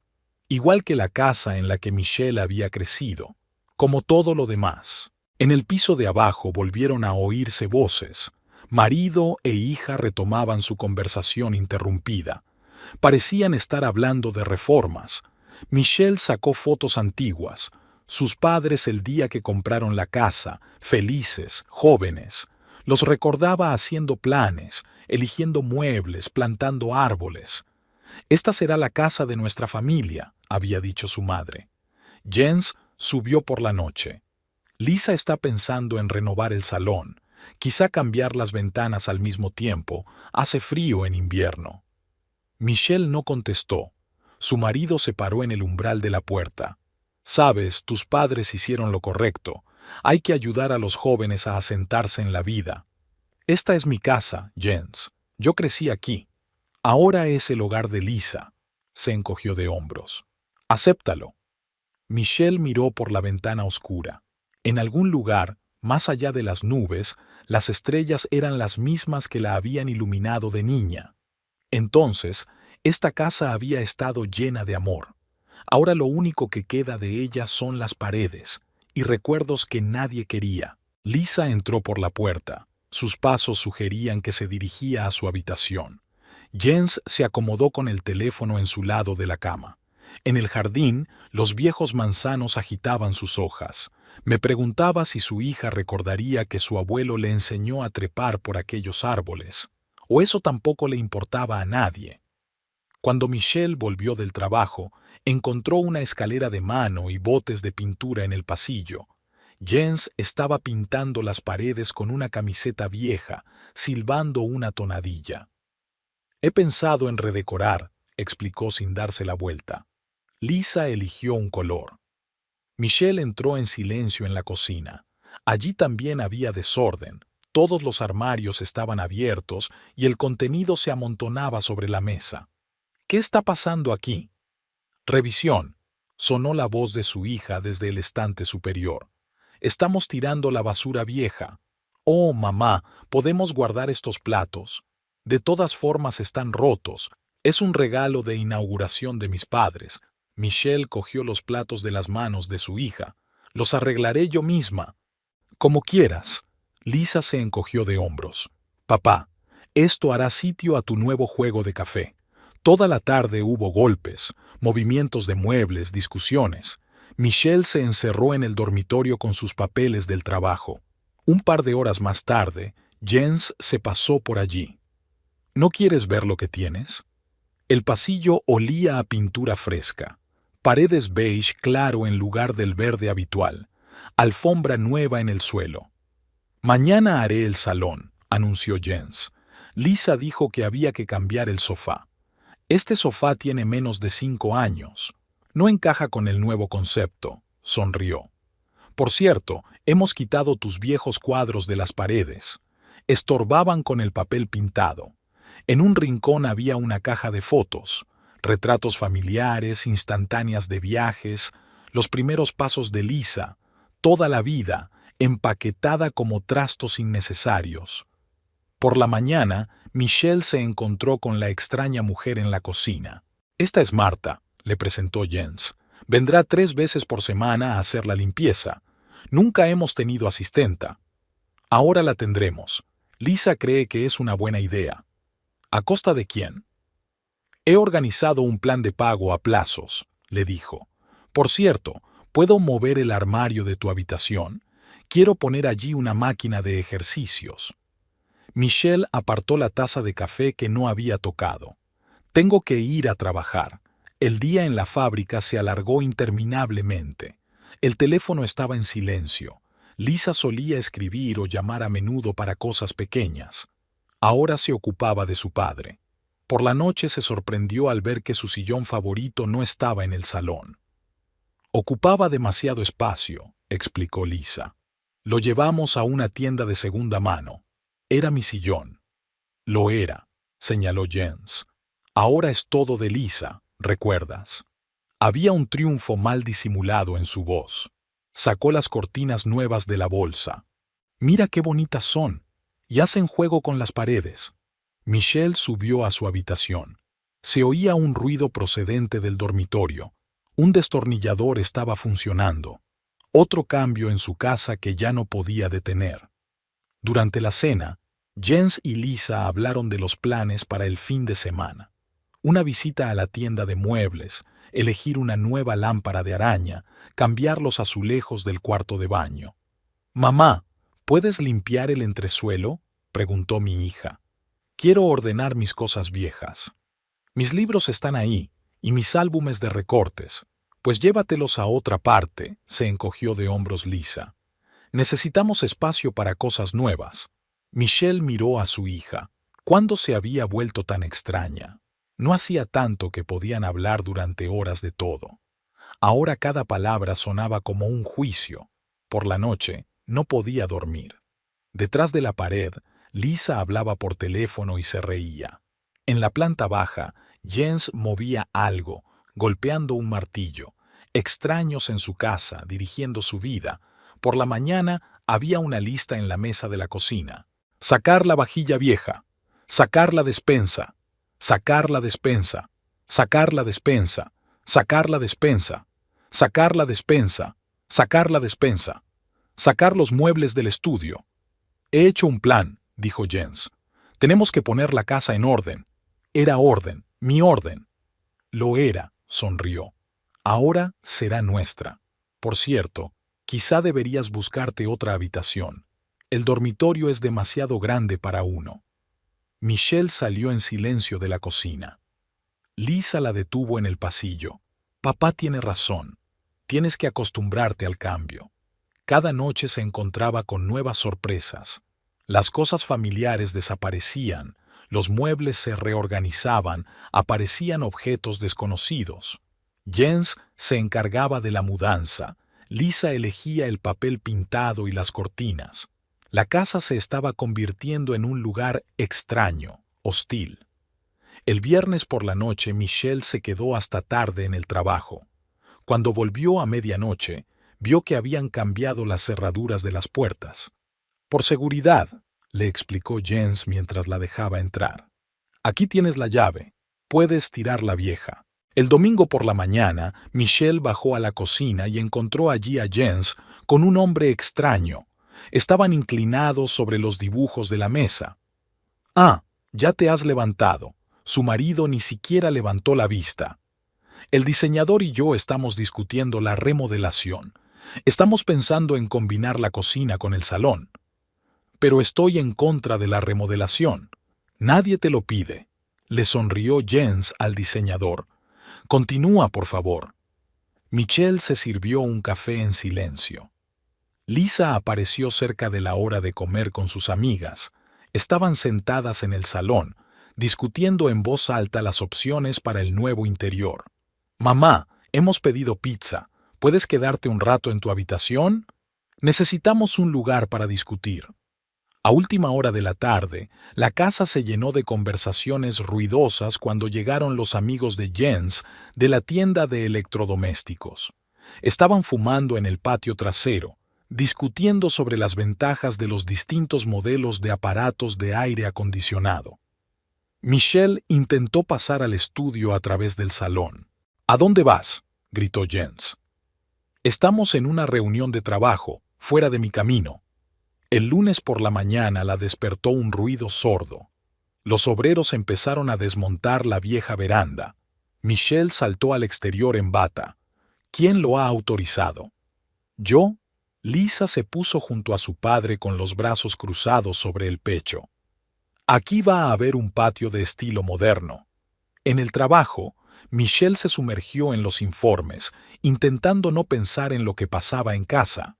igual que la casa en la que Michelle había crecido. Como todo lo demás. En el piso de abajo volvieron a oírse voces. Marido e hija retomaban su conversación interrumpida. Parecían estar hablando de reformas. Michelle sacó fotos antiguas. Sus padres el día que compraron la casa, felices, jóvenes. Los recordaba haciendo planes, eligiendo muebles, plantando árboles. «Esta será la casa de nuestra familia», había dicho su madre. Jens subió por la noche. Lisa está pensando en renovar el salón, quizá cambiar las ventanas al mismo tiempo. Hace frío en invierno. Michelle no contestó. Su marido se paró en el umbral de la puerta. «Sabes, tus padres hicieron lo correcto. Hay que ayudar a los jóvenes a asentarse en la vida. Esta es mi casa, Jens. Yo crecí aquí. Ahora es el hogar de Lisa». Se encogió de hombros. «Acéptalo». Michelle miró por la ventana oscura. En algún lugar, más allá de las nubes, las estrellas eran las mismas que la habían iluminado de niña. Entonces, Esta casa había estado llena de amor. Ahora lo único que queda de ella son las paredes y recuerdos que nadie quería. Lisa entró por la puerta. Sus pasos sugerían que se dirigía a su habitación. Jens se acomodó con el teléfono en su lado de la cama. En el jardín, los viejos manzanos agitaban sus hojas. Me preguntaba si su hija recordaría que su abuelo le enseñó a trepar por aquellos árboles. O eso tampoco le importaba a nadie. Cuando Michelle volvió del trabajo, encontró una escalera de mano y botes de pintura en el pasillo. Jens estaba pintando las paredes con una camiseta vieja, silbando una tonadilla. He pensado en redecorar, explicó sin darse la vuelta. Lisa eligió un color. Michelle entró en silencio en la cocina. Allí también había desorden. Todos los armarios estaban abiertos y el contenido se amontonaba sobre la mesa. ¿Qué está pasando aquí? Revisión, sonó la voz de su hija desde el estante superior. Estamos tirando la basura vieja. Oh, mamá, ¿podemos guardar estos platos? De todas formas están rotos. Es un regalo de inauguración de mis padres. Michelle cogió los platos de las manos de su hija. Los arreglaré yo misma. Como quieras. Lisa se encogió de hombros. Papá, esto hará sitio a tu nuevo juego de café. Toda la tarde hubo golpes, movimientos de muebles, discusiones. Michelle se encerró en el dormitorio con sus papeles del trabajo. Un par de horas más tarde, Jens se pasó por allí. ¿No quieres ver lo que tienes? El pasillo olía a pintura fresca. Paredes beige claro en lugar del verde habitual. Alfombra nueva en el suelo. Mañana haré el salón, anunció Jens. Lisa dijo que había que cambiar el sofá. Este sofá tiene menos de 5 años. No encaja con el nuevo concepto, sonrió. Por cierto, hemos quitado tus viejos cuadros de las paredes. Estorbaban con el papel pintado. En un rincón había una caja de fotos, retratos familiares, instantáneas de viajes, los primeros pasos de Lisa, toda la vida, empaquetada como trastos innecesarios. Por la mañana, Michelle se encontró con la extraña mujer en la cocina. Esta es Marta, le presentó Jens. Vendrá 3 veces por semana a hacer la limpieza. Nunca hemos tenido asistenta. Ahora la tendremos. Lisa cree que es una buena idea. ¿A costa de quién? He organizado un plan de pago a plazos, le dijo. Por cierto, ¿puedo mover el armario de tu habitación? Quiero poner allí una máquina de ejercicios. Michelle apartó la taza de café que no había tocado. Tengo que ir a trabajar. El día en la fábrica se alargó interminablemente. El teléfono estaba en silencio. Lisa solía escribir o llamar a menudo para cosas pequeñas. Ahora se ocupaba de su padre. Por la noche se sorprendió al ver que su sillón favorito no estaba en el salón. Ocupaba demasiado espacio, explicó Lisa. Lo llevamos a una tienda de segunda mano. Era mi sillón. Lo era, señaló Jens. Ahora es todo de Lisa, ¿recuerdas? Había un triunfo mal disimulado en su voz. Sacó las cortinas nuevas de la bolsa. Mira qué bonitas son. Y hacen juego con las paredes. Michelle subió a su habitación. Se oía un ruido procedente del dormitorio. Un destornillador estaba funcionando. Otro cambio en su casa que ya no podía detener. Durante la cena, Jens y Lisa hablaron de los planes para el fin de semana. Una visita a la tienda de muebles, elegir una nueva lámpara de araña, cambiar los azulejos del cuarto de baño. «Mamá, ¿puedes limpiar el entresuelo?», preguntó mi hija. «Quiero ordenar mis cosas viejas. Mis libros están ahí, y mis álbumes de recortes. Pues llévatelos a otra parte», se encogió de hombros Lisa. «Necesitamos espacio para cosas nuevas». Michelle miró a su hija. ¿Cuándo se había vuelto tan extraña? No hacía tanto que podían hablar durante horas de todo. Ahora cada palabra sonaba como un juicio. Por la noche no podía dormir. Detrás de la pared, Lisa hablaba por teléfono y se reía. En la planta baja, Jens movía algo, golpeando un martillo. Extraños en su casa, dirigiendo su vida. Por la mañana había una lista en la mesa de la cocina. Sacar la vajilla vieja. Sacar la despensa. Sacar la despensa. sacar la despensa, sacar la despensa, sacar la despensa, sacar la despensa, sacar los muebles del estudio. He hecho un plan, dijo Jens. Tenemos que poner la casa en orden. Era orden, mi orden. Lo era, sonrió. Ahora será nuestra. Por cierto, quizá deberías buscarte otra habitación. El dormitorio es demasiado grande para uno. Michelle salió en silencio de la cocina. Lisa la detuvo en el pasillo. Papá tiene razón. Tienes que acostumbrarte al cambio. Cada noche se encontraba con nuevas sorpresas. Las cosas familiares desaparecían, los muebles se reorganizaban, aparecían objetos desconocidos. Jens se encargaba de la mudanza. Lisa elegía el papel pintado y las cortinas. La casa se estaba convirtiendo en un lugar extraño, hostil. El viernes por la noche Michelle se quedó hasta tarde en el trabajo. Cuando volvió a medianoche, vio que habían cambiado las cerraduras de las puertas. Por seguridad, le explicó Jens mientras la dejaba entrar. Aquí tienes la llave. Puedes tirar la vieja. El domingo por la mañana, Michelle bajó a la cocina y encontró allí a Jens con un hombre extraño. Estaban inclinados sobre los dibujos de la mesa. «Ah, ya te has levantado». Su marido ni siquiera levantó la vista. «El diseñador y yo estamos discutiendo la remodelación. Estamos pensando en combinar la cocina con el salón. Pero estoy en contra de la remodelación. Nadie te lo pide». Le sonrió Jens al diseñador. «Continúa, por favor». Michelle se sirvió un café en silencio. Lisa apareció cerca de la hora de comer con sus amigas. Estaban sentadas en el salón, discutiendo en voz alta las opciones para el nuevo interior. «Mamá, hemos pedido pizza. ¿Puedes quedarte un rato en tu habitación? Necesitamos un lugar para discutir». A última hora de la tarde, la casa se llenó de conversaciones ruidosas cuando llegaron los amigos de Jens de la tienda de electrodomésticos. Estaban fumando en el patio trasero, discutiendo sobre las ventajas de los distintos modelos de aparatos de aire acondicionado. Michelle intentó pasar al estudio a través del salón. «¿A dónde vas?», gritó Jens. «Estamos en una reunión de trabajo, fuera de mi camino». El lunes por la mañana la despertó un ruido sordo. Los obreros empezaron a desmontar la vieja veranda. Michelle saltó al exterior en bata. «¿Quién lo ha autorizado?». «Yo». Lisa se puso junto a su padre con los brazos cruzados sobre el pecho. «Aquí va a haber un patio de estilo moderno». En el trabajo, Michelle se sumergió en los informes, intentando no pensar en lo que pasaba en casa.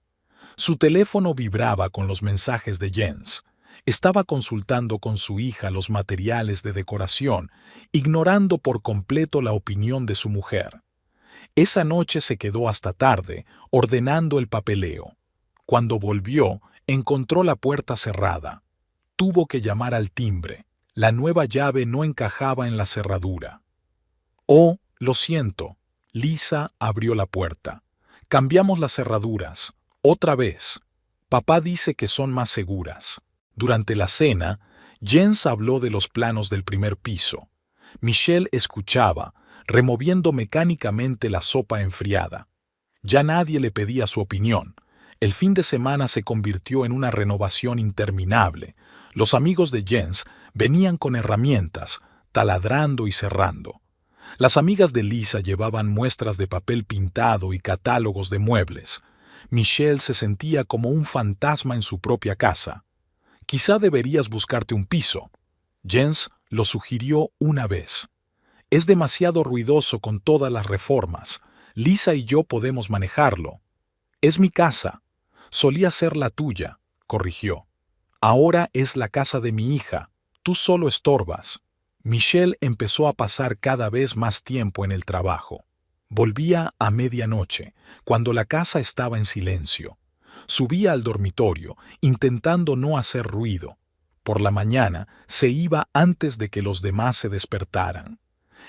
Su teléfono vibraba con los mensajes de Jens. Estaba consultando con su hija los materiales de decoración, ignorando por completo la opinión de su mujer. Esa noche se quedó hasta tarde, ordenando el papeleo. Cuando volvió, encontró la puerta cerrada. Tuvo que llamar al timbre. La nueva llave no encajaba en la cerradura. «Oh, lo siento». Lisa abrió la puerta. «Cambiamos las cerraduras. Otra vez. Papá dice que son más seguras». Durante la cena, Jens habló de los planos del primer piso. Michelle escuchaba, removiendo mecánicamente la sopa enfriada. Ya nadie le pedía su opinión. El fin de semana se convirtió en una renovación interminable. Los amigos de Jens venían con herramientas, taladrando y cerrando. Las amigas de Lisa llevaban muestras de papel pintado y catálogos de muebles. Michelle se sentía como un fantasma en su propia casa. «Quizá deberías buscarte un piso». Jens lo sugirió una vez. «Es demasiado ruidoso con todas las reformas. Lisa y yo podemos manejarlo». «Es mi casa». «Solía ser la tuya», corrigió. «Ahora es la casa de mi hija. Tú solo estorbas». Michelle empezó a pasar cada vez más tiempo en el trabajo. Volvía a medianoche, cuando la casa estaba en silencio. Subía al dormitorio, intentando no hacer ruido. Por la mañana se iba antes de que los demás se despertaran.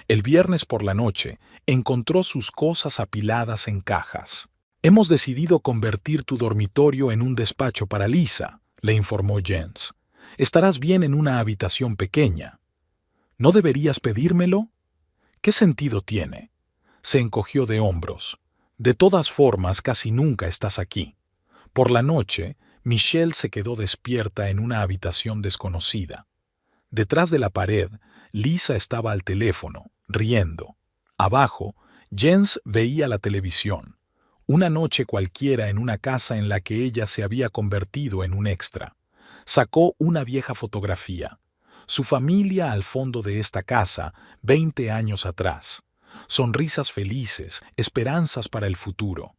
El viernes por la noche encontró sus cosas apiladas en cajas. «Hemos decidido convertir tu dormitorio en un despacho para Lisa», le informó Jens. «Estarás bien en una habitación pequeña». «¿No deberías pedírmelo?». ¿Qué sentido tiene? Se encogió de hombros. De todas formas, casi nunca estás aquí. Por la noche, Michelle se quedó despierta en una habitación desconocida. Detrás de la pared, Lisa estaba al teléfono, riendo. Abajo, Jens veía la televisión. Una noche cualquiera en una casa en la que ella se había convertido en un extra. Sacó una vieja fotografía. Su familia al fondo de esta casa, 20 años atrás. Sonrisas felices, esperanzas para el futuro.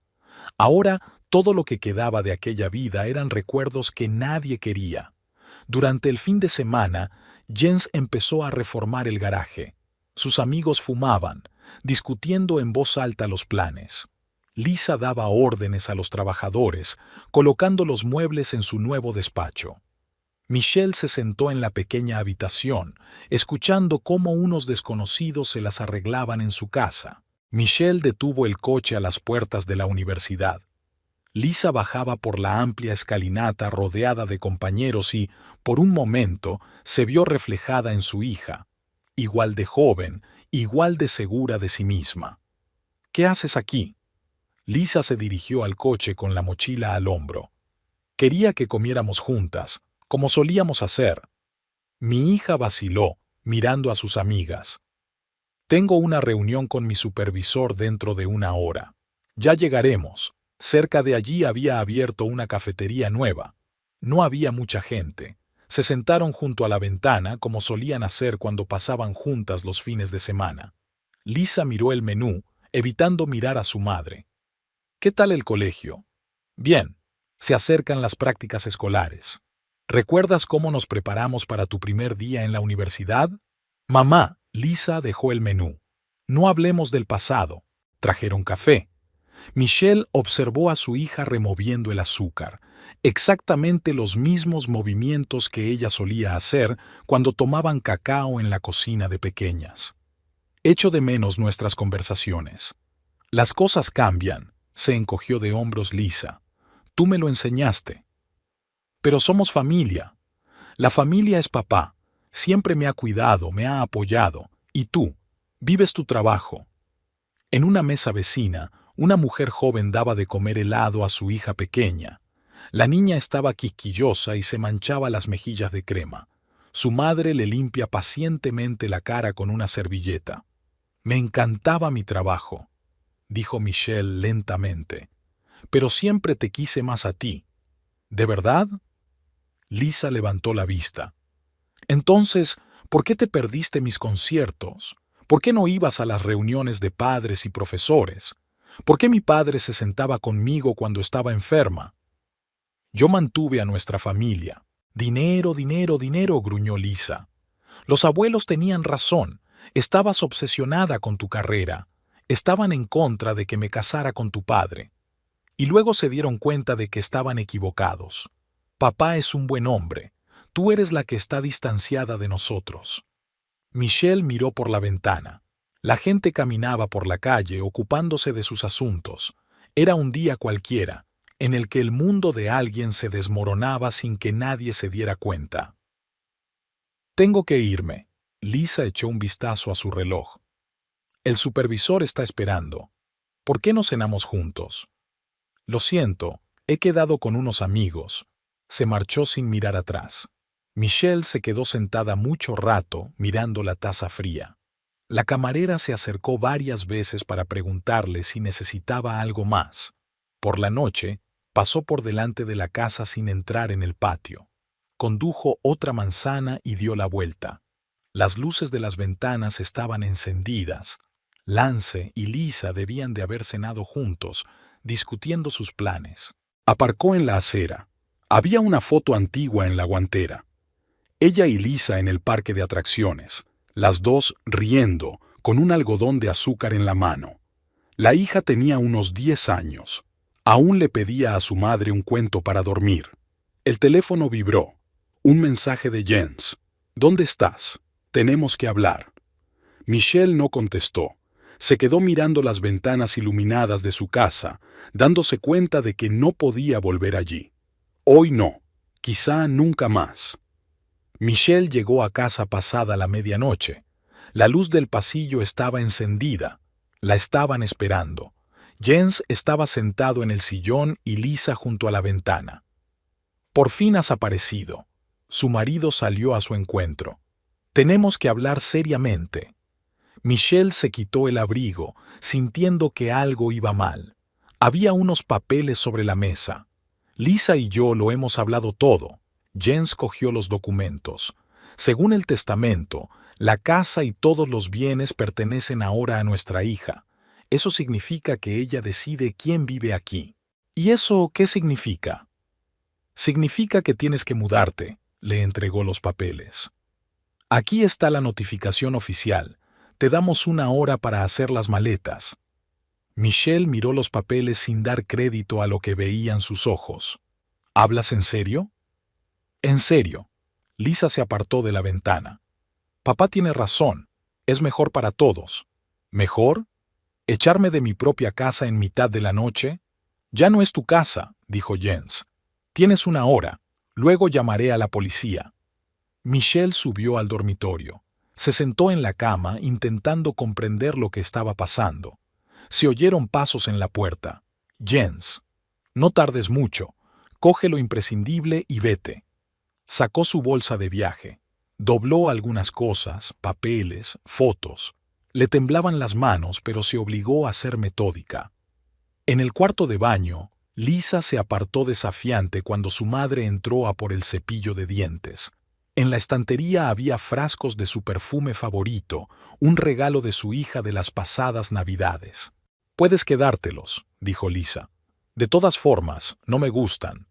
Ahora, todo lo que quedaba de aquella vida eran recuerdos que nadie quería. Durante el fin de semana, Jens empezó a reformar el garaje. Sus amigos fumaban, discutiendo en voz alta los planes. Lisa daba órdenes a los trabajadores, colocando los muebles en su nuevo despacho. Michelle se sentó en la pequeña habitación, escuchando cómo unos desconocidos se las arreglaban en su casa. Michelle detuvo el coche a las puertas de la universidad. Lisa bajaba por la amplia escalinata rodeada de compañeros y, por un momento, se vio reflejada en su hija, igual de joven, igual de segura de sí misma. ¿Qué haces aquí? Lisa se dirigió al coche con la mochila al hombro. Quería que comiéramos juntas, como solíamos hacer. Mi hija vaciló, mirando a sus amigas. Tengo una reunión con mi supervisor dentro de una hora. Ya llegaremos. Cerca de allí había abierto una cafetería nueva. No había mucha gente. Se sentaron junto a la ventana como solían hacer cuando pasaban juntas los fines de semana. Lisa miró el menú, evitando mirar a su madre. ¿Qué tal el colegio? Bien, se acercan las prácticas escolares. ¿Recuerdas cómo nos preparamos para tu primer día en la universidad? Mamá, Lisa dejó el menú. No hablemos del pasado. Trajeron café. Michelle observó a su hija removiendo el azúcar, exactamente los mismos movimientos que ella solía hacer cuando tomaban cacao en la cocina de pequeñas. Echo de menos nuestras conversaciones. Las cosas cambian, se encogió de hombros Lisa. Tú me lo enseñaste. Pero somos familia. La familia es papá. Siempre me ha cuidado, me ha apoyado. Y tú, vives tu trabajo. En una mesa vecina, una mujer joven daba de comer helado a su hija pequeña. La niña estaba quisquillosa y se manchaba las mejillas de crema. Su madre le limpia pacientemente la cara con una servilleta. Me encantaba mi trabajo, dijo Michelle lentamente. Pero siempre te quise más a ti. ¿De verdad? Lisa levantó la vista. Entonces, ¿por qué te perdiste mis conciertos? ¿Por qué no ibas a las reuniones de padres y profesores? ¿Por qué mi padre se sentaba conmigo cuando estaba enferma? Yo mantuve a nuestra familia. Dinero, dinero, dinero, gruñó Lisa. Los abuelos tenían razón. Estabas obsesionada con tu carrera. Estaban en contra de que me casara con tu padre. Y luego se dieron cuenta de que estaban equivocados. Papá es un buen hombre. Tú eres la que está distanciada de nosotros. Michelle miró por la ventana. La gente caminaba por la calle ocupándose de sus asuntos. Era un día cualquiera, en el que el mundo de alguien se desmoronaba sin que nadie se diera cuenta. Tengo que irme. Lisa echó un vistazo a su reloj. El supervisor está esperando. ¿Por qué no cenamos juntos? Lo siento, he quedado con unos amigos. Se marchó sin mirar atrás. Michelle se quedó sentada mucho rato mirando la taza fría. La camarera se acercó varias veces para preguntarle si necesitaba algo más. Por la noche, pasó por delante de la casa sin entrar en el patio. Condujo otra manzana y dio la vuelta. Las luces de las ventanas estaban encendidas. Lance y Lisa debían de haber cenado juntos, discutiendo sus planes. Aparcó en la acera. Había una foto antigua en la guantera. Ella y Lisa en el parque de atracciones, las dos riendo, con un algodón de azúcar en la mano. La hija tenía unos 10 años. Aún le pedía a su madre un cuento para dormir. El teléfono vibró. Un mensaje de Jens. ¿Dónde estás? Tenemos que hablar. Michelle no contestó. Se quedó mirando las ventanas iluminadas de su casa, dándose cuenta de que no podía volver allí. Hoy no, quizá nunca más. Michelle llegó a casa pasada la medianoche. La luz del pasillo estaba encendida. La estaban esperando. Jens estaba sentado en el sillón y Lisa junto a la ventana. Por fin has aparecido. Su marido salió a su encuentro. Tenemos que hablar seriamente. Michelle se quitó el abrigo, sintiendo que algo iba mal. Había unos papeles sobre la mesa. Lisa y yo lo hemos hablado todo. Jens cogió los documentos. Según el testamento, la casa y todos los bienes pertenecen ahora a nuestra hija. Eso significa que ella decide quién vive aquí. ¿Y eso qué significa? Significa que tienes que mudarte, le entregó los papeles. Aquí está la notificación oficial. Te damos 1 hora para hacer las maletas. Michelle miró los papeles sin dar crédito a lo que veían sus ojos. ¿Hablas en serio? En serio. Lisa se apartó de la ventana. Papá tiene razón. Es mejor para todos. ¿Mejor? ¿Echarme de mi propia casa en mitad de la noche? Ya no es tu casa, dijo Jens. Tienes 1 hora. Luego llamaré a la policía. Michelle subió al dormitorio. Se sentó en la cama intentando comprender lo que estaba pasando. Se oyeron pasos en la puerta. Jens, no tardes mucho. Coge lo imprescindible y vete. Sacó su bolsa de viaje. Dobló algunas cosas, papeles, fotos. Le temblaban las manos, pero se obligó a ser metódica. En el cuarto de baño, Lisa se apartó desafiante cuando su madre entró a por el cepillo de dientes. En la estantería había frascos de su perfume favorito, un regalo de su hija de las pasadas Navidades. «Puedes quedártelos», dijo Lisa. «De todas formas, no me gustan».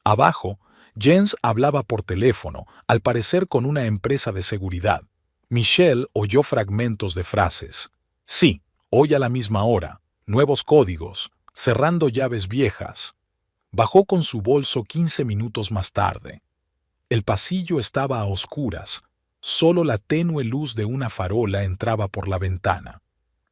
Abajo, Jens hablaba por teléfono, al parecer con una empresa de seguridad. Michelle oyó fragmentos de frases. «Sí, hoy a la misma hora. Nuevos códigos. Cerrando llaves viejas». Bajó con su bolso 15 minutos más tarde. El pasillo estaba a oscuras. Solo la tenue luz de una farola entraba por la ventana.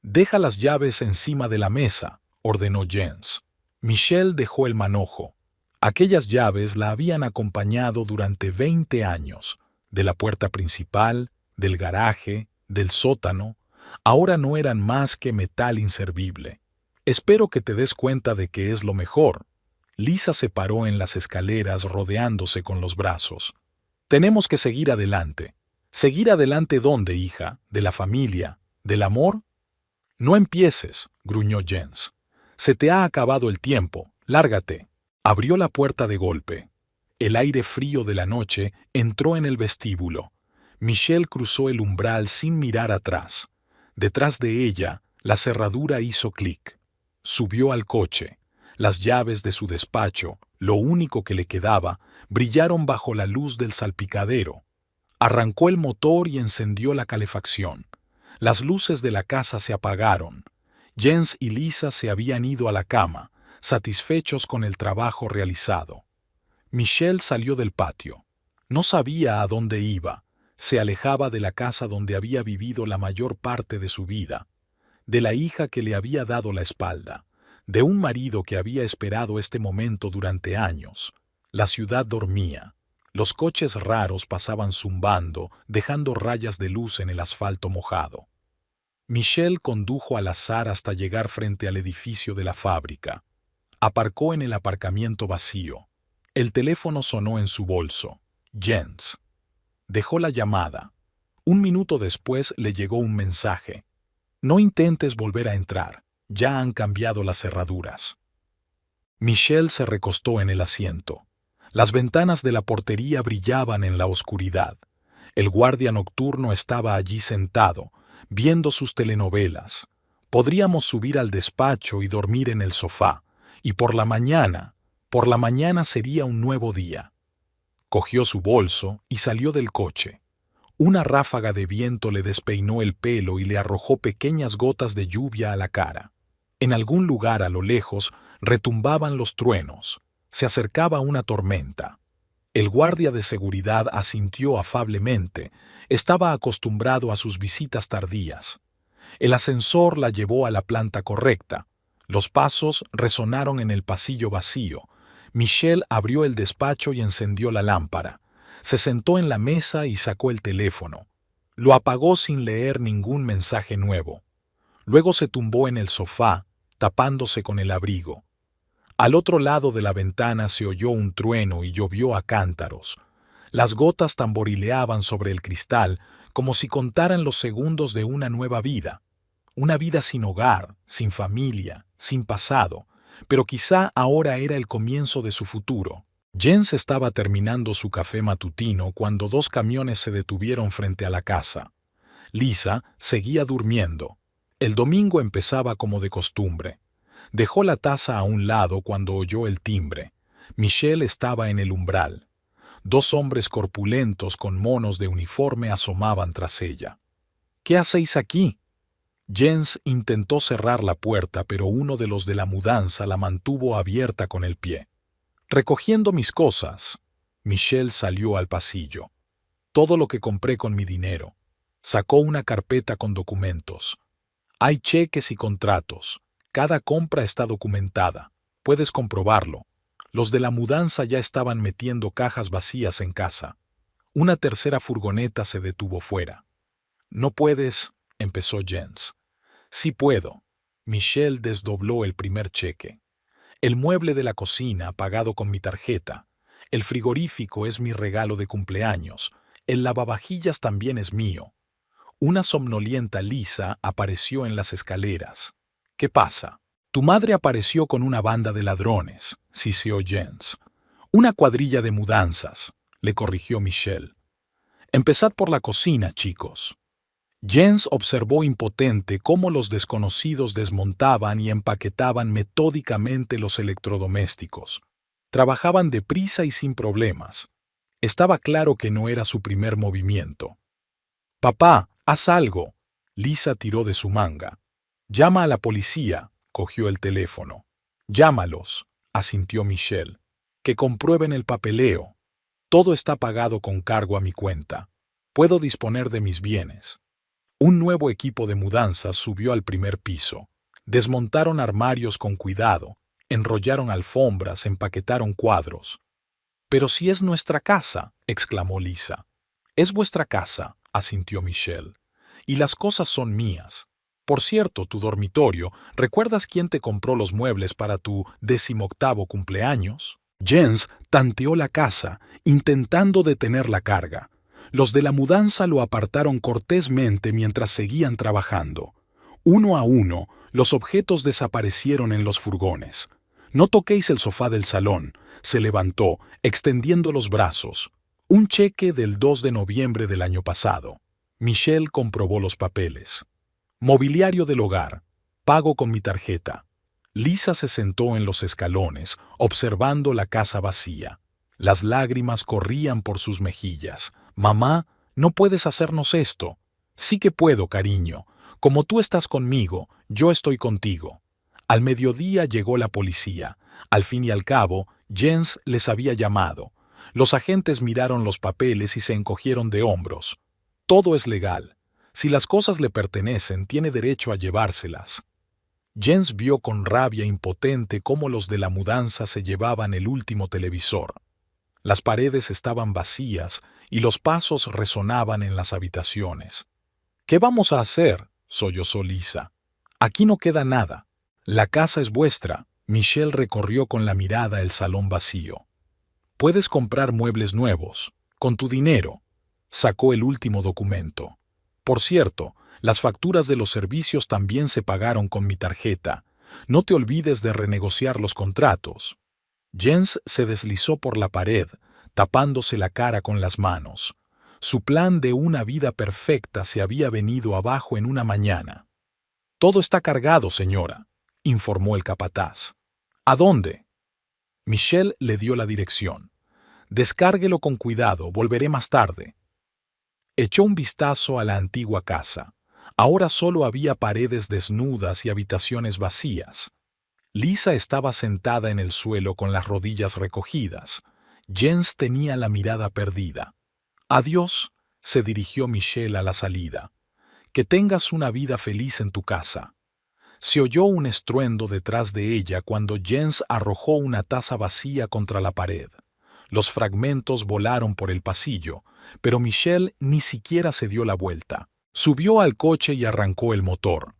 «Deja las llaves encima de la mesa», ordenó Jens. Michelle dejó el manojo. Aquellas llaves la habían acompañado durante 20 años, de la puerta principal, del garaje, del sótano. Ahora no eran más que metal inservible. «Espero que te des cuenta de que es lo mejor». Lisa se paró en las escaleras rodeándose con los brazos. «Tenemos que seguir adelante». «¿Seguir adelante dónde, hija? ¿De la familia? ¿Del amor?» «No empieces», gruñó Jens. «Se te ha acabado el tiempo. Lárgate». Abrió la puerta de golpe. El aire frío de la noche entró en el vestíbulo. Michelle cruzó el umbral sin mirar atrás. Detrás de ella, la cerradura hizo clic. Subió al coche. Las llaves de su despacho, lo único que le quedaba, brillaron bajo la luz del salpicadero. Arrancó el motor y encendió la calefacción. Las luces de la casa se apagaron. Jens y Lisa se habían ido a la cama, satisfechos con el trabajo realizado. Michelle salió del patio. No sabía a dónde iba. Se alejaba de la casa donde había vivido la mayor parte de su vida, de la hija que le había dado la espalda, de un marido que había esperado este momento durante años. La ciudad dormía. Los coches raros pasaban zumbando, dejando rayas de luz en el asfalto mojado. Michelle condujo al azar hasta llegar frente al edificio de la fábrica. Aparcó en el aparcamiento vacío. El teléfono sonó en su bolso. Jens. Dejó la llamada. 1 minuto después le llegó un mensaje. «No intentes volver a entrar. Ya han cambiado las cerraduras». Michelle se recostó en el asiento. Las ventanas de la portería brillaban en la oscuridad. El guardia nocturno estaba allí sentado, viendo sus telenovelas. Podríamos subir al despacho y dormir en el sofá. Y por la mañana sería un nuevo día. Cogió su bolso y salió del coche. Una ráfaga de viento le despeinó el pelo y le arrojó pequeñas gotas de lluvia a la cara. En algún lugar a lo lejos retumbaban los truenos. Se acercaba una tormenta. El guardia de seguridad asintió afablemente. Estaba acostumbrado a sus visitas tardías. El ascensor la llevó a la planta correcta. Los pasos resonaron en el pasillo vacío. Michelle abrió el despacho y encendió la lámpara. Se sentó en la mesa y sacó el teléfono. Lo apagó sin leer ningún mensaje nuevo. Luego se tumbó en el sofá, tapándose con el abrigo. Al otro lado de la ventana se oyó un trueno y llovió a cántaros. Las gotas tamborileaban sobre el cristal como si contaran los segundos de una nueva vida. Una vida sin hogar, sin familia, sin pasado, pero quizá ahora era el comienzo de su futuro. Jens estaba terminando su café matutino cuando 2 camiones se detuvieron frente a la casa. Lisa seguía durmiendo. El domingo empezaba como de costumbre. Dejó la taza a un lado cuando oyó el timbre. Michelle estaba en el umbral. 2 hombres corpulentos con monos de uniforme asomaban tras ella. «¿Qué hacéis aquí?» Jens intentó cerrar la puerta, pero uno de los de la mudanza la mantuvo abierta con el pie. «Recogiendo mis cosas». Michelle salió al pasillo. «Todo lo que compré con mi dinero». Sacó una carpeta con documentos. «Hay cheques y contratos. Cada compra está documentada. Puedes comprobarlo». Los de la mudanza ya estaban metiendo cajas vacías en casa. Una tercera furgoneta se detuvo fuera. «No puedes», empezó Jens. «Sí puedo». Michelle desdobló el primer cheque. «El mueble de la cocina pagado con mi tarjeta. El frigorífico es mi regalo de cumpleaños. El lavavajillas también es mío». Una somnolienta Lisa apareció en las escaleras. «¿Qué pasa?» «Tu madre apareció con una banda de ladrones», siseó Jens. «Una cuadrilla de mudanzas», le corrigió Michelle. «Empezad por la cocina, chicos». Jens observó impotente cómo los desconocidos desmontaban y empaquetaban metódicamente los electrodomésticos. Trabajaban deprisa y sin problemas. Estaba claro que no era su primer movimiento. «Papá, haz algo». Lisa tiró de su manga. «Llama a la policía», cogió el teléfono. «Llámalos», asintió Michelle. «Que comprueben el papeleo. Todo está pagado con cargo a mi cuenta. Puedo disponer de mis bienes». Un nuevo equipo de mudanzas subió al primer piso. Desmontaron armarios con cuidado, enrollaron alfombras, empaquetaron cuadros. «Pero si es nuestra casa», exclamó Lisa. «Es vuestra casa», asintió Michelle. «Y las cosas son mías. Por cierto, tu dormitorio, ¿recuerdas quién te compró los muebles para tu 18º cumpleaños?» Jens tanteó la casa, intentando detener la carga. Los de la mudanza lo apartaron cortésmente mientras seguían trabajando. Uno a uno, los objetos desaparecieron en los furgones. «No toquéis el sofá del salón», se levantó, extendiendo los brazos. «Un cheque del 2 de noviembre del año pasado». Michelle comprobó los papeles. «Mobiliario del hogar. Pago con mi tarjeta». Lisa se sentó en los escalones, observando la casa vacía. Las lágrimas corrían por sus mejillas. «Mamá, no puedes hacernos esto». «Sí que puedo, cariño. Como tú estás conmigo, yo estoy contigo». Al mediodía llegó la policía. Al fin y al cabo, Jens les había llamado. Los agentes miraron los papeles y se encogieron de hombros. «Todo es legal. Si las cosas le pertenecen, tiene derecho a llevárselas». Jens vio con rabia impotente cómo los de la mudanza se llevaban el último televisor. Las paredes estaban vacías y los pasos resonaban en las habitaciones. «¿Qué vamos a hacer?», sollozó Lisa. «Aquí no queda nada. La casa es vuestra». Michelle recorrió con la mirada el salón vacío. «Puedes comprar muebles nuevos, con tu dinero». Sacó el último documento. «Por cierto, las facturas de los servicios también se pagaron con mi tarjeta. No te olvides de renegociar los contratos». Jens se deslizó por la pared, tapándose la cara con las manos. Su plan de una vida perfecta se había venido abajo en una mañana. «Todo está cargado, señora», informó el capataz. «¿A dónde?» Michelle le dio la dirección. «Descárguelo con cuidado, volveré más tarde». Echó un vistazo a la antigua casa. Ahora solo había paredes desnudas y habitaciones vacías. Lisa estaba sentada en el suelo con las rodillas recogidas. Jens tenía la mirada perdida. «Adiós», se dirigió Michelle a la salida. «Que tengas una vida feliz en tu casa». Se oyó un estruendo detrás de ella cuando Jens arrojó una taza vacía contra la pared. Los fragmentos volaron por el pasillo, pero Michelle ni siquiera se dio la vuelta. Subió al coche y arrancó el motor.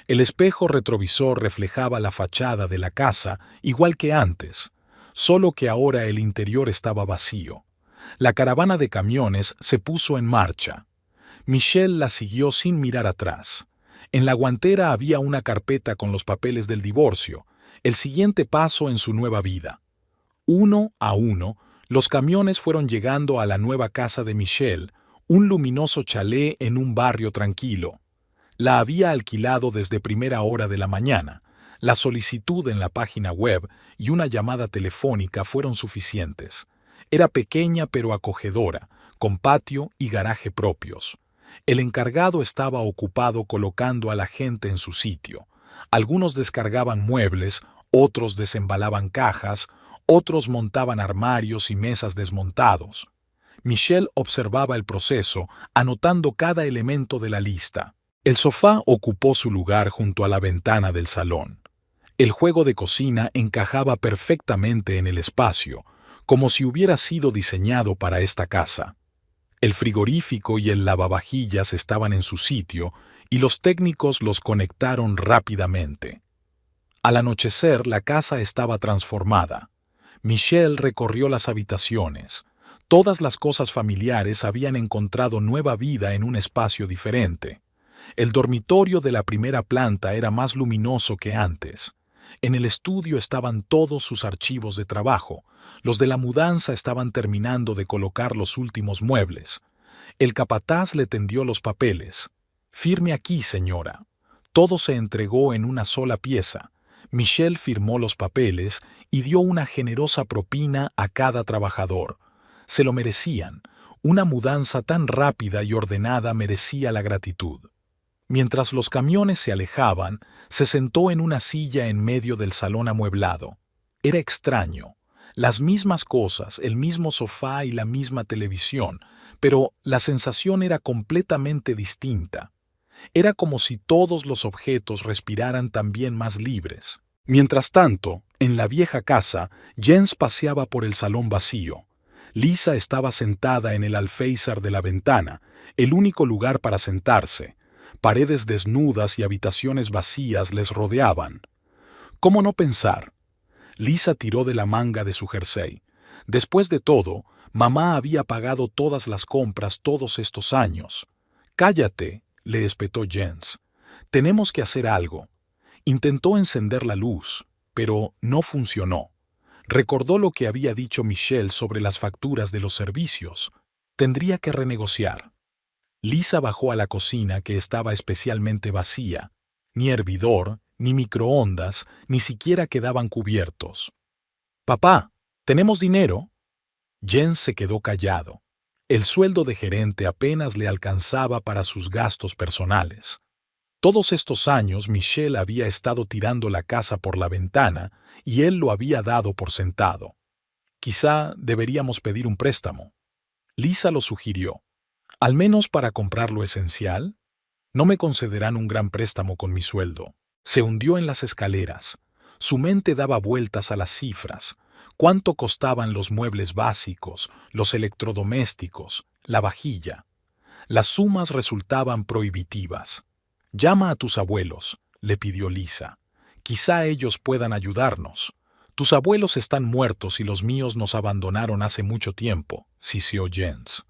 El espejo retrovisor reflejaba la fachada de la casa igual que antes, solo que ahora el interior estaba vacío. La caravana de camiones se puso en marcha. Michelle la siguió sin mirar atrás. En la guantera había una carpeta con los papeles del divorcio, el siguiente paso en su nueva vida. Uno a uno, los camiones fueron llegando a la nueva casa de Michelle, un luminoso chalet en un barrio tranquilo. La había alquilado desde primera hora de la mañana. La solicitud en la página web y una llamada telefónica fueron suficientes. Era pequeña pero acogedora, con patio y garaje propios. El encargado estaba ocupado colocando a la gente en su sitio. Algunos descargaban muebles, otros desembalaban cajas, otros montaban armarios y mesas desmontados. Michelle observaba el proceso, anotando cada elemento de la lista. El sofá ocupó su lugar junto a la ventana del salón. El juego de cocina encajaba perfectamente en el espacio, como si hubiera sido diseñado para esta casa. El frigorífico y el lavavajillas estaban en su sitio y los técnicos los conectaron rápidamente. Al anochecer, la casa estaba transformada. Michelle recorrió las habitaciones. Todas las cosas familiares habían encontrado nueva vida en un espacio diferente. El dormitorio de la primera planta era más luminoso que antes. En el estudio estaban todos sus archivos de trabajo. Los de la mudanza estaban terminando de colocar los últimos muebles. El capataz le tendió los papeles. «Firme aquí, señora». Todo se entregó en una sola pieza. Michelle firmó los papeles y dio una generosa propina a cada trabajador. Se lo merecían. Una mudanza tan rápida y ordenada merecía la gratitud. Mientras los camiones se alejaban, se sentó en una silla en medio del salón amueblado. Era extraño. Las mismas cosas, el mismo sofá y la misma televisión, pero la sensación era completamente distinta. Era como si todos los objetos respiraran también más libres. Mientras tanto, en la vieja casa, Jens paseaba por el salón vacío. Lisa estaba sentada en el alféizar de la ventana, el único lugar para sentarse. Paredes desnudas y habitaciones vacías les rodeaban. ¿Cómo no pensar? Lisa tiró de la manga de su jersey. Después de todo, mamá había pagado todas las compras todos estos años. «Cállate», le espetó Jens. «Tenemos que hacer algo». Intentó encender la luz, pero no funcionó. Recordó lo que había dicho Michelle sobre las facturas de los servicios. Tendría que renegociar. Lisa bajó a la cocina, que estaba especialmente vacía. Ni hervidor, ni microondas, ni siquiera quedaban cubiertos. «Papá, ¿tenemos dinero?» Jens se quedó callado. El sueldo de gerente apenas le alcanzaba para sus gastos personales. Todos estos años Michelle había estado tirando la casa por la ventana y él lo había dado por sentado. «Quizá deberíamos pedir un préstamo». Lisa lo sugirió. «¿Al menos para comprar lo esencial? No me concederán un gran préstamo con mi sueldo». Se hundió en las escaleras. Su mente daba vueltas a las cifras. ¿Cuánto costaban los muebles básicos, los electrodomésticos, la vajilla? Las sumas resultaban prohibitivas. «Llama a tus abuelos», le pidió Lisa. «Quizá ellos puedan ayudarnos. Tus abuelos están muertos y los míos nos abandonaron hace mucho tiempo», siseó Jens.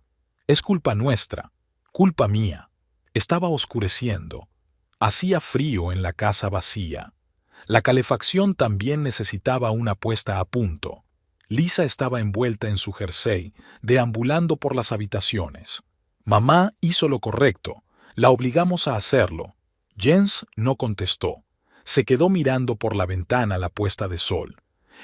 «Es culpa nuestra, culpa mía». Estaba oscureciendo. Hacía frío en la casa vacía. La calefacción también necesitaba una puesta a punto. Lisa estaba envuelta en su jersey, deambulando por las habitaciones. Mamá hizo lo correcto. La obligamos a hacerlo. Jens no contestó. Se quedó mirando por la ventana la puesta de sol.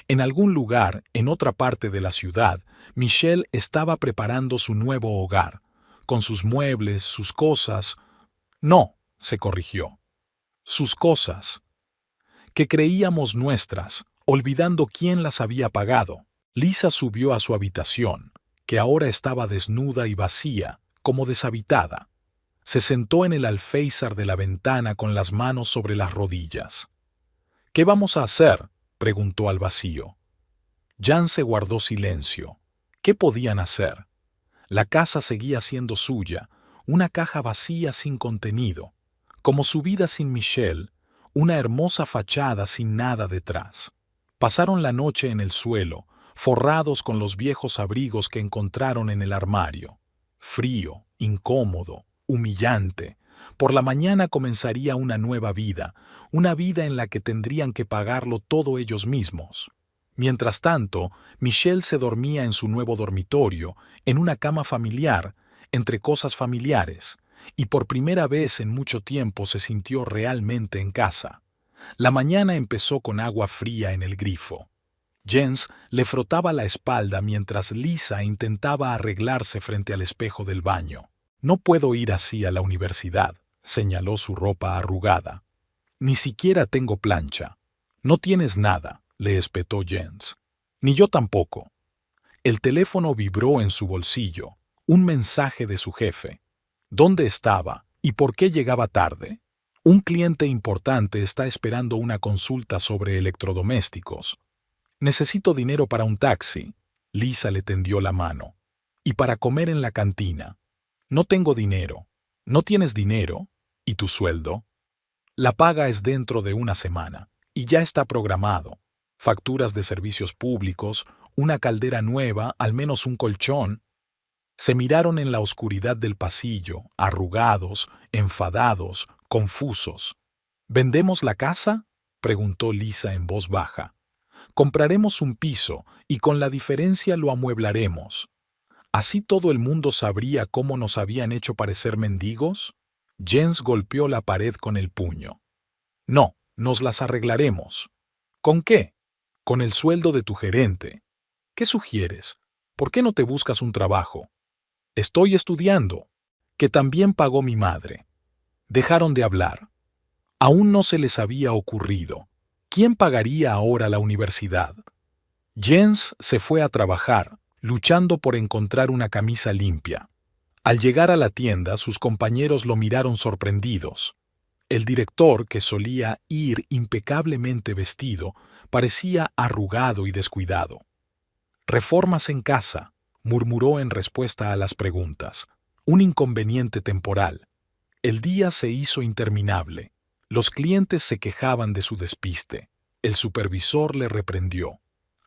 En algún lugar, en otra parte de la ciudad, Michelle estaba preparando su nuevo hogar, con sus muebles, sus cosas. No, se corrigió. Sus cosas, que creíamos nuestras, olvidando quién las había pagado. Lisa subió a su habitación, que ahora estaba desnuda y vacía, como deshabitada. Se sentó en el alféizar de la ventana con las manos sobre las rodillas. «¿Qué vamos a hacer?», preguntó al vacío. Jan se guardó silencio. ¿Qué podían hacer? La casa seguía siendo suya, una caja vacía sin contenido, como su vida sin Michelle, una hermosa fachada sin nada detrás. Pasaron la noche en el suelo, forrados con los viejos abrigos que encontraron en el armario. Frío, incómodo, humillante. Por la mañana comenzaría una nueva vida, una vida en la que tendrían que pagarlo todo ellos mismos. Mientras tanto, Michelle se dormía en su nuevo dormitorio, en una cama familiar, entre cosas familiares, y por primera vez en mucho tiempo se sintió realmente en casa. La mañana empezó con agua fría en el grifo. Jens le frotaba la espalda mientras Lisa intentaba arreglarse frente al espejo del baño. «No puedo ir así a la universidad», señaló su ropa arrugada. «Ni siquiera tengo plancha». «No tienes nada», le espetó Jens. «Ni yo tampoco». El teléfono vibró en su bolsillo. Un mensaje de su jefe. ¿Dónde estaba y por qué llegaba tarde? Un cliente importante está esperando una consulta sobre electrodomésticos. Necesito dinero para un taxi. Lisa le tendió la mano. Y para comer en la cantina. No tengo dinero. ¿No tienes dinero? ¿Y tu sueldo? La paga es dentro de una semana y ya está programado. Facturas de servicios públicos, una caldera nueva, al menos un colchón. Se miraron en la oscuridad del pasillo, arrugados, enfadados, confusos. ¿Vendemos la casa?, preguntó Lisa en voz baja. Compraremos un piso y con la diferencia lo amueblaremos. ¿Así todo el mundo sabría cómo nos habían hecho parecer mendigos? Jens golpeó la pared con el puño. No, nos las arreglaremos. ¿Con qué? Con el sueldo de tu gerente. ¿Qué sugieres? ¿Por qué no te buscas un trabajo? Estoy estudiando, que también pagó mi madre. Dejaron de hablar. Aún no se les había ocurrido. ¿Quién pagaría ahora la universidad? Jens se fue a trabajar, luchando por encontrar una camisa limpia. Al llegar a la tienda, sus compañeros lo miraron sorprendidos. El director, que solía ir impecablemente vestido, parecía arrugado y descuidado. «Reformas en casa», murmuró en respuesta a las preguntas. «Un inconveniente temporal». El día se hizo interminable. Los clientes se quejaban de su despiste. El supervisor le reprendió.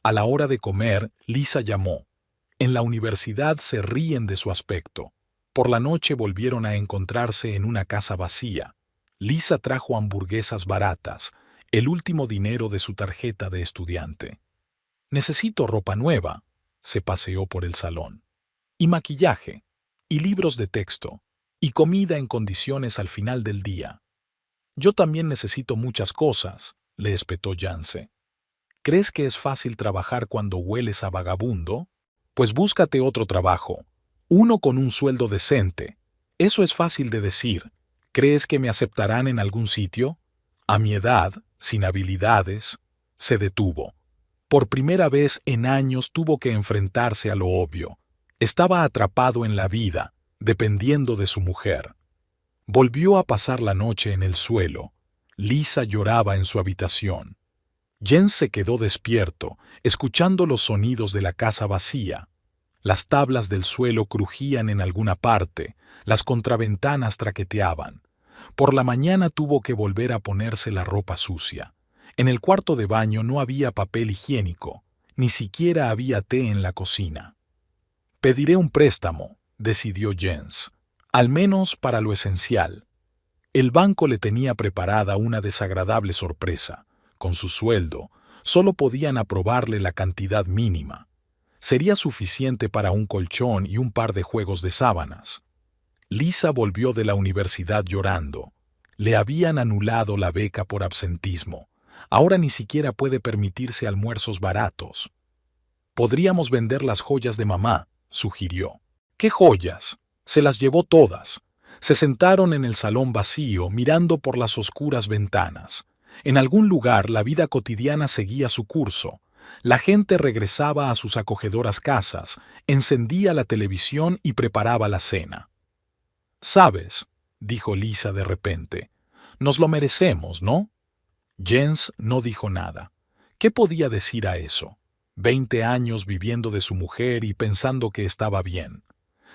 A la hora de comer, Lisa llamó. En la universidad se ríen de su aspecto. Por la noche volvieron a encontrarse en una casa vacía. Lisa trajo hamburguesas baratas, el último dinero de su tarjeta de estudiante. «Necesito ropa nueva», se paseó por el salón. «Y maquillaje, y libros de texto, y comida en condiciones al final del día». «Yo también necesito muchas cosas», le espetó Janse. «¿Crees que es fácil trabajar cuando hueles a vagabundo? Pues búscate otro trabajo, uno con un sueldo decente. Eso es fácil de decir. ¿Crees que me aceptarán en algún sitio? A mi edad, sin habilidades». Se detuvo. Por primera vez en años tuvo que enfrentarse a lo obvio. Estaba atrapado en la vida, dependiendo de su mujer. Volvió a pasar la noche en el suelo. Lisa lloraba en su habitación. Jens se quedó despierto, escuchando los sonidos de la casa vacía. Las tablas del suelo crujían en alguna parte, las contraventanas traqueteaban. Por la mañana tuvo que volver a ponerse la ropa sucia. En el cuarto de baño no había papel higiénico, ni siquiera había té en la cocina. «Pediré un préstamo», decidió Jens, «al menos para lo esencial». El banco le tenía preparada una desagradable sorpresa. Con su sueldo, solo podían aprobarle la cantidad mínima. Sería suficiente para un colchón y un par de juegos de sábanas. Lisa volvió de la universidad llorando. Le habían anulado la beca por absentismo. Ahora ni siquiera puede permitirse almuerzos baratos. «Podríamos vender las joyas de mamá», sugirió. «¿Qué joyas? Se las llevó todas». Se sentaron en el salón vacío, mirando por las oscuras ventanas. En algún lugar la vida cotidiana seguía su curso. La gente regresaba a sus acogedoras casas, encendía la televisión y preparaba la cena. «¿Sabes?», dijo Lisa de repente, «nos lo merecemos, ¿no?». Jens no dijo nada. ¿Qué podía decir a eso? 20 años viviendo de su mujer y pensando que estaba bien.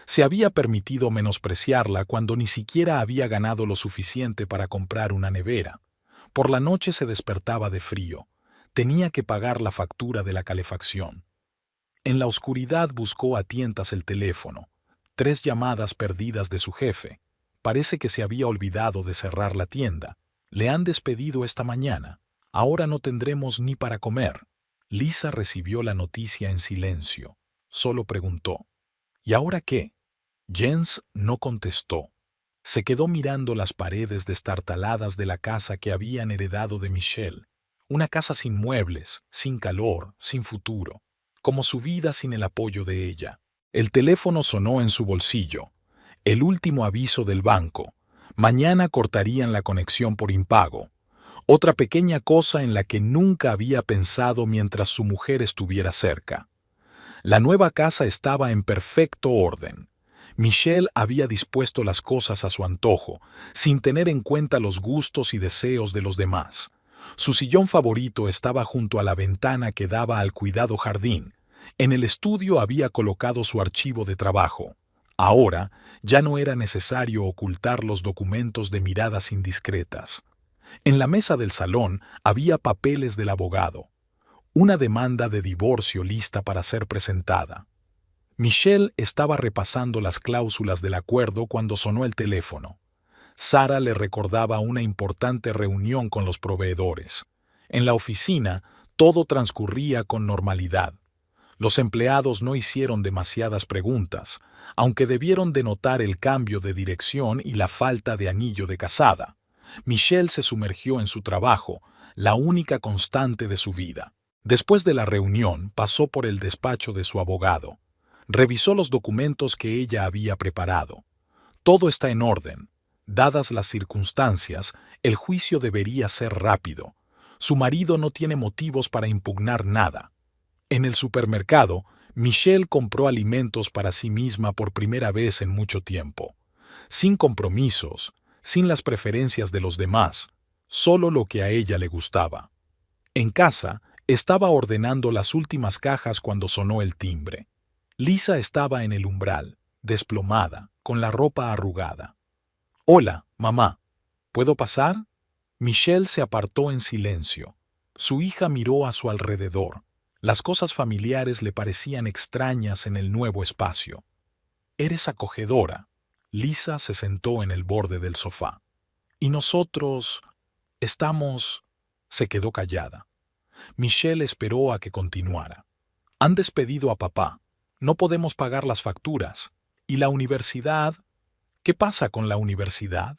Se había permitido menospreciarla cuando ni siquiera había ganado lo suficiente para comprar una nevera. Por la noche se despertaba de frío. Tenía que pagar la factura de la calefacción. En la oscuridad buscó a tientas el teléfono. 3 llamadas perdidas de su jefe. Parece que se había olvidado de cerrar la tienda. Le han despedido esta mañana. Ahora no tendremos ni para comer. Lisa recibió la noticia en silencio. Solo preguntó: ¿y ahora qué? Jens no contestó. Se quedó mirando las paredes destartaladas de la casa que habían heredado de Michelle. Una casa sin muebles, sin calor, sin futuro. Como su vida sin el apoyo de ella. El teléfono sonó en su bolsillo. El último aviso del banco. Mañana cortarían la conexión por impago. Otra pequeña cosa en la que nunca había pensado mientras su mujer estuviera cerca. La nueva casa estaba en perfecto orden. Michelle había dispuesto las cosas a su antojo, sin tener en cuenta los gustos y deseos de los demás. Su sillón favorito estaba junto a la ventana que daba al cuidado jardín. En el estudio había colocado su archivo de trabajo. Ahora ya no era necesario ocultar los documentos de miradas indiscretas. En la mesa del salón había papeles del abogado. Una demanda de divorcio lista para ser presentada. Michelle estaba repasando las cláusulas del acuerdo cuando sonó el teléfono. Sara le recordaba una importante reunión con los proveedores. En la oficina, todo transcurría con normalidad. Los empleados no hicieron demasiadas preguntas, aunque debieron de notar el cambio de dirección y la falta de anillo de casada. Michelle se sumergió en su trabajo, la única constante de su vida. Después de la reunión, pasó por el despacho de su abogado. Revisó los documentos que ella había preparado. Todo está en orden. Dadas las circunstancias, el juicio debería ser rápido. Su marido no tiene motivos para impugnar nada. En el supermercado, Michelle compró alimentos para sí misma por primera vez en mucho tiempo. Sin compromisos, sin las preferencias de los demás, solo lo que a ella le gustaba. En casa, estaba ordenando las últimas cajas cuando sonó el timbre. Lisa estaba en el umbral, desplomada, con la ropa arrugada. «Hola, mamá. ¿Puedo pasar?» Michelle se apartó en silencio. Su hija miró a su alrededor. Las cosas familiares le parecían extrañas en el nuevo espacio. «Eres acogedora». Lisa se sentó en el borde del sofá. «¿Y nosotros estamos...?» Se quedó callada. Michelle esperó a que continuara. «Han despedido a papá. No podemos pagar las facturas. ¿Y la universidad? ¿Qué pasa con la universidad?»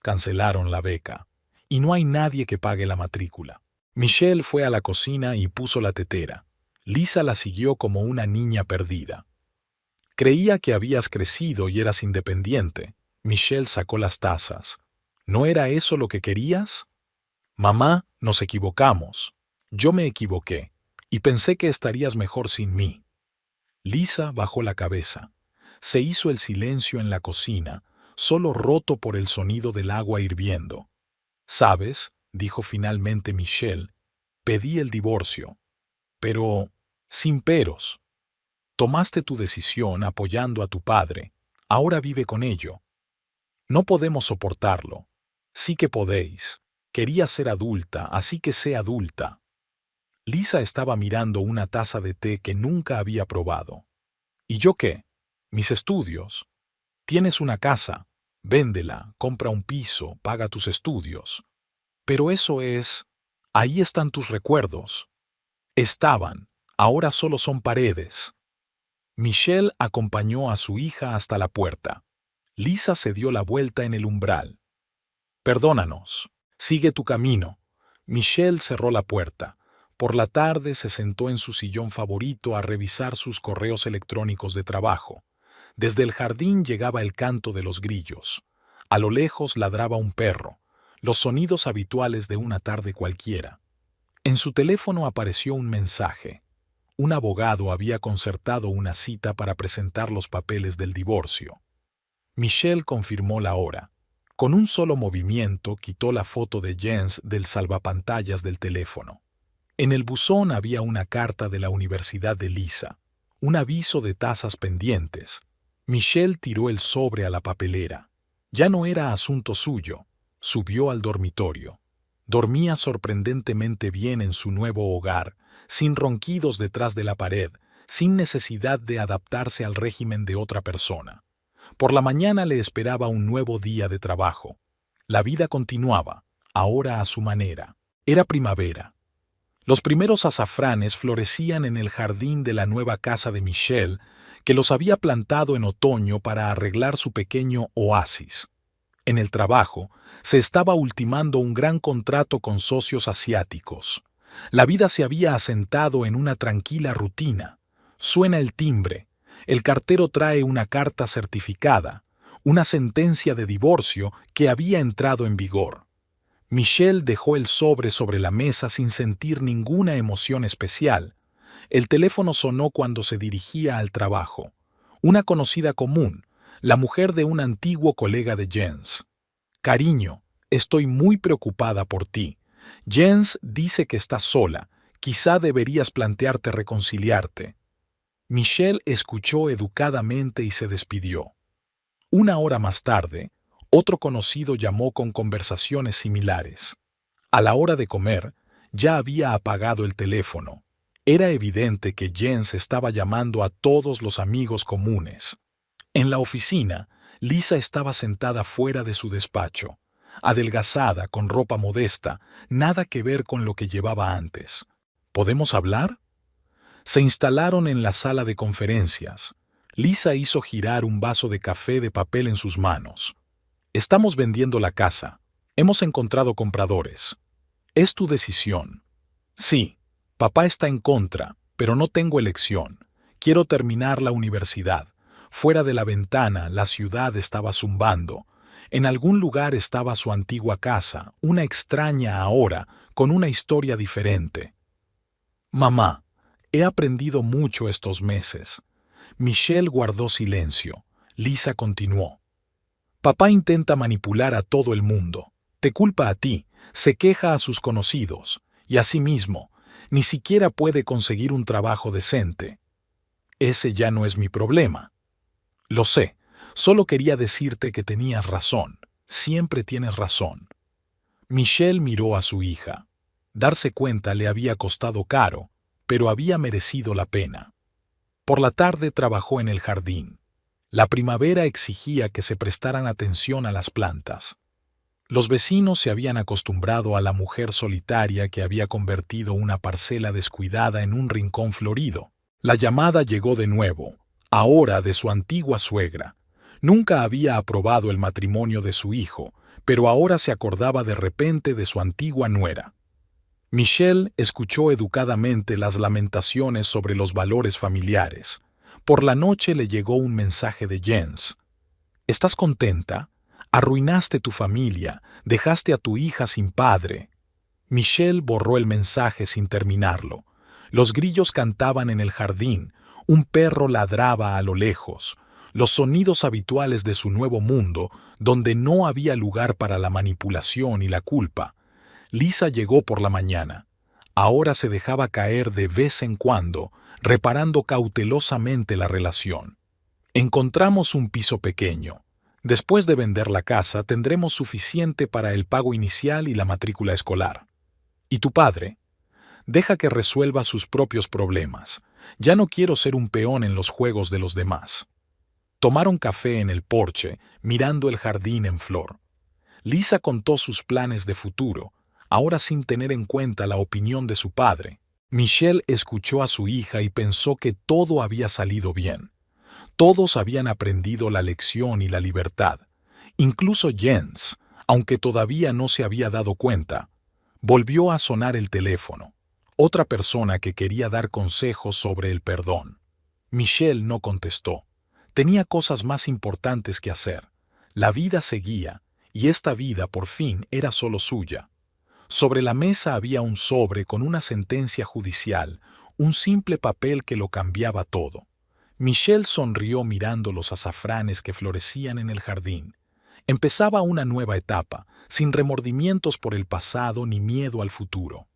Cancelaron la beca. Y no hay nadie que pague la matrícula. Michelle fue a la cocina y puso la tetera. Lisa la siguió como una niña perdida. «Creía que habías crecido y eras independiente». Michelle sacó las tazas. «¿No era eso lo que querías?» «Mamá, nos equivocamos. Yo me equivoqué. Y pensé que estarías mejor sin mí». Lisa bajó la cabeza. Se hizo el silencio en la cocina, solo roto por el sonido del agua hirviendo. «¿Sabes?», dijo finalmente Michelle, «pedí el divorcio. Pero, sin peros. Tomaste tu decisión apoyando a tu padre. Ahora vive con ello. No podemos soportarlo. Sí que podéis. Quería ser adulta, así que sé adulta». Lisa estaba mirando una taza de té que nunca había probado. «¿Y yo qué? Mis estudios. Tienes una casa. Véndela, compra un piso, paga tus estudios. Pero eso es... Ahí están tus recuerdos. Estaban. Ahora solo son paredes». Michelle acompañó a su hija hasta la puerta. Lisa se dio la vuelta en el umbral. «Perdónanos. Sigue tu camino». Michelle cerró la puerta. Por la tarde se sentó en su sillón favorito a revisar sus correos electrónicos de trabajo. Desde el jardín llegaba el canto de los grillos. A lo lejos ladraba un perro, los sonidos habituales de una tarde cualquiera. En su teléfono apareció un mensaje. Un abogado había concertado una cita para presentar los papeles del divorcio. Michelle confirmó la hora. Con un solo movimiento quitó la foto de Jens del salvapantallas del teléfono. En el buzón había una carta de la Universidad de Lisa, un aviso de tasas pendientes. Michelle tiró el sobre a la papelera. Ya no era asunto suyo. Subió al dormitorio. Dormía sorprendentemente bien en su nuevo hogar, sin ronquidos detrás de la pared, sin necesidad de adaptarse al régimen de otra persona. Por la mañana le esperaba un nuevo día de trabajo. La vida continuaba, ahora a su manera. Era primavera. Los primeros azafranes florecían en el jardín de la nueva casa de Michelle, que los había plantado en otoño para arreglar su pequeño oasis. En el trabajo, se estaba ultimando un gran contrato con socios asiáticos. La vida se había asentado en una tranquila rutina. Suena el timbre. El cartero trae una carta certificada, una sentencia de divorcio que había entrado en vigor. Michelle dejó el sobre la mesa sin sentir ninguna emoción especial. El teléfono sonó cuando se dirigía al trabajo. Una conocida común, la mujer de un antiguo colega de Jens. «Cariño, estoy muy preocupada por ti. Jens dice que estás sola. Quizá deberías plantearte reconciliarte». Michelle escuchó educadamente y se despidió. Una hora más tarde, otro conocido llamó con conversaciones similares. A la hora de comer, ya había apagado el teléfono. Era evidente que Jens estaba llamando a todos los amigos comunes. En la oficina, Lisa estaba sentada fuera de su despacho, adelgazada, con ropa modesta, nada que ver con lo que llevaba antes. ¿Podemos hablar? Se instalaron en la sala de conferencias. Lisa hizo girar un vaso de café de papel en sus manos. «Estamos vendiendo la casa. Hemos encontrado compradores. Es tu decisión». «Sí, papá está en contra, pero no tengo elección. Quiero terminar la universidad». Fuera de la ventana, la ciudad estaba zumbando. En algún lugar estaba su antigua casa, una extraña ahora, con una historia diferente. «Mamá, he aprendido mucho estos meses». Michelle guardó silencio. Lisa continuó. «Papá intenta manipular a todo el mundo. Te culpa a ti, se queja a sus conocidos, y asimismo, ni siquiera puede conseguir un trabajo decente. Ese ya no es mi problema». «Lo sé, solo quería decirte que tenías razón. Siempre tienes razón». Michelle miró a su hija. Darse cuenta le había costado caro, pero había merecido la pena. Por la tarde trabajó en el jardín. La primavera exigía que se prestaran atención a las plantas. Los vecinos se habían acostumbrado a la mujer solitaria que había convertido una parcela descuidada en un rincón florido. La llamada llegó de nuevo, ahora de su antigua suegra. Nunca había aprobado el matrimonio de su hijo, pero ahora se acordaba de repente de su antigua nuera. Michelle escuchó educadamente las lamentaciones sobre los valores familiares. Por la noche le llegó un mensaje de Jens. «¿Estás contenta? Arruinaste tu familia, dejaste a tu hija sin padre». Michelle borró el mensaje sin terminarlo. Los grillos cantaban en el jardín, un perro ladraba a lo lejos, los sonidos habituales de su nuevo mundo, donde no había lugar para la manipulación y la culpa. Lisa llegó por la mañana. Ahora se dejaba caer de vez en cuando, reparando cautelosamente la relación. «Encontramos un piso pequeño. Después de vender la casa tendremos suficiente para el pago inicial y la matrícula escolar. ¿Y tu padre? Deja que resuelva sus propios problemas. Ya no quiero ser un peón en los juegos de los demás». Tomaron café en el porche, mirando el jardín en flor. Lisa contó sus planes de futuro, ahora sin tener en cuenta la opinión de su padre. Michelle escuchó a su hija y pensó que todo había salido bien. Todos habían aprendido la lección y la libertad. Incluso Jens, aunque todavía no se había dado cuenta. Volvió a sonar el teléfono. Otra persona que quería dar consejos sobre el perdón. Michelle no contestó. Tenía cosas más importantes que hacer. La vida seguía, y esta vida por fin era solo suya. Sobre la mesa había un sobre con una sentencia judicial, un simple papel que lo cambiaba todo. Michelle sonrió mirando los azafranes que florecían en el jardín. Empezaba una nueva etapa, sin remordimientos por el pasado ni miedo al futuro.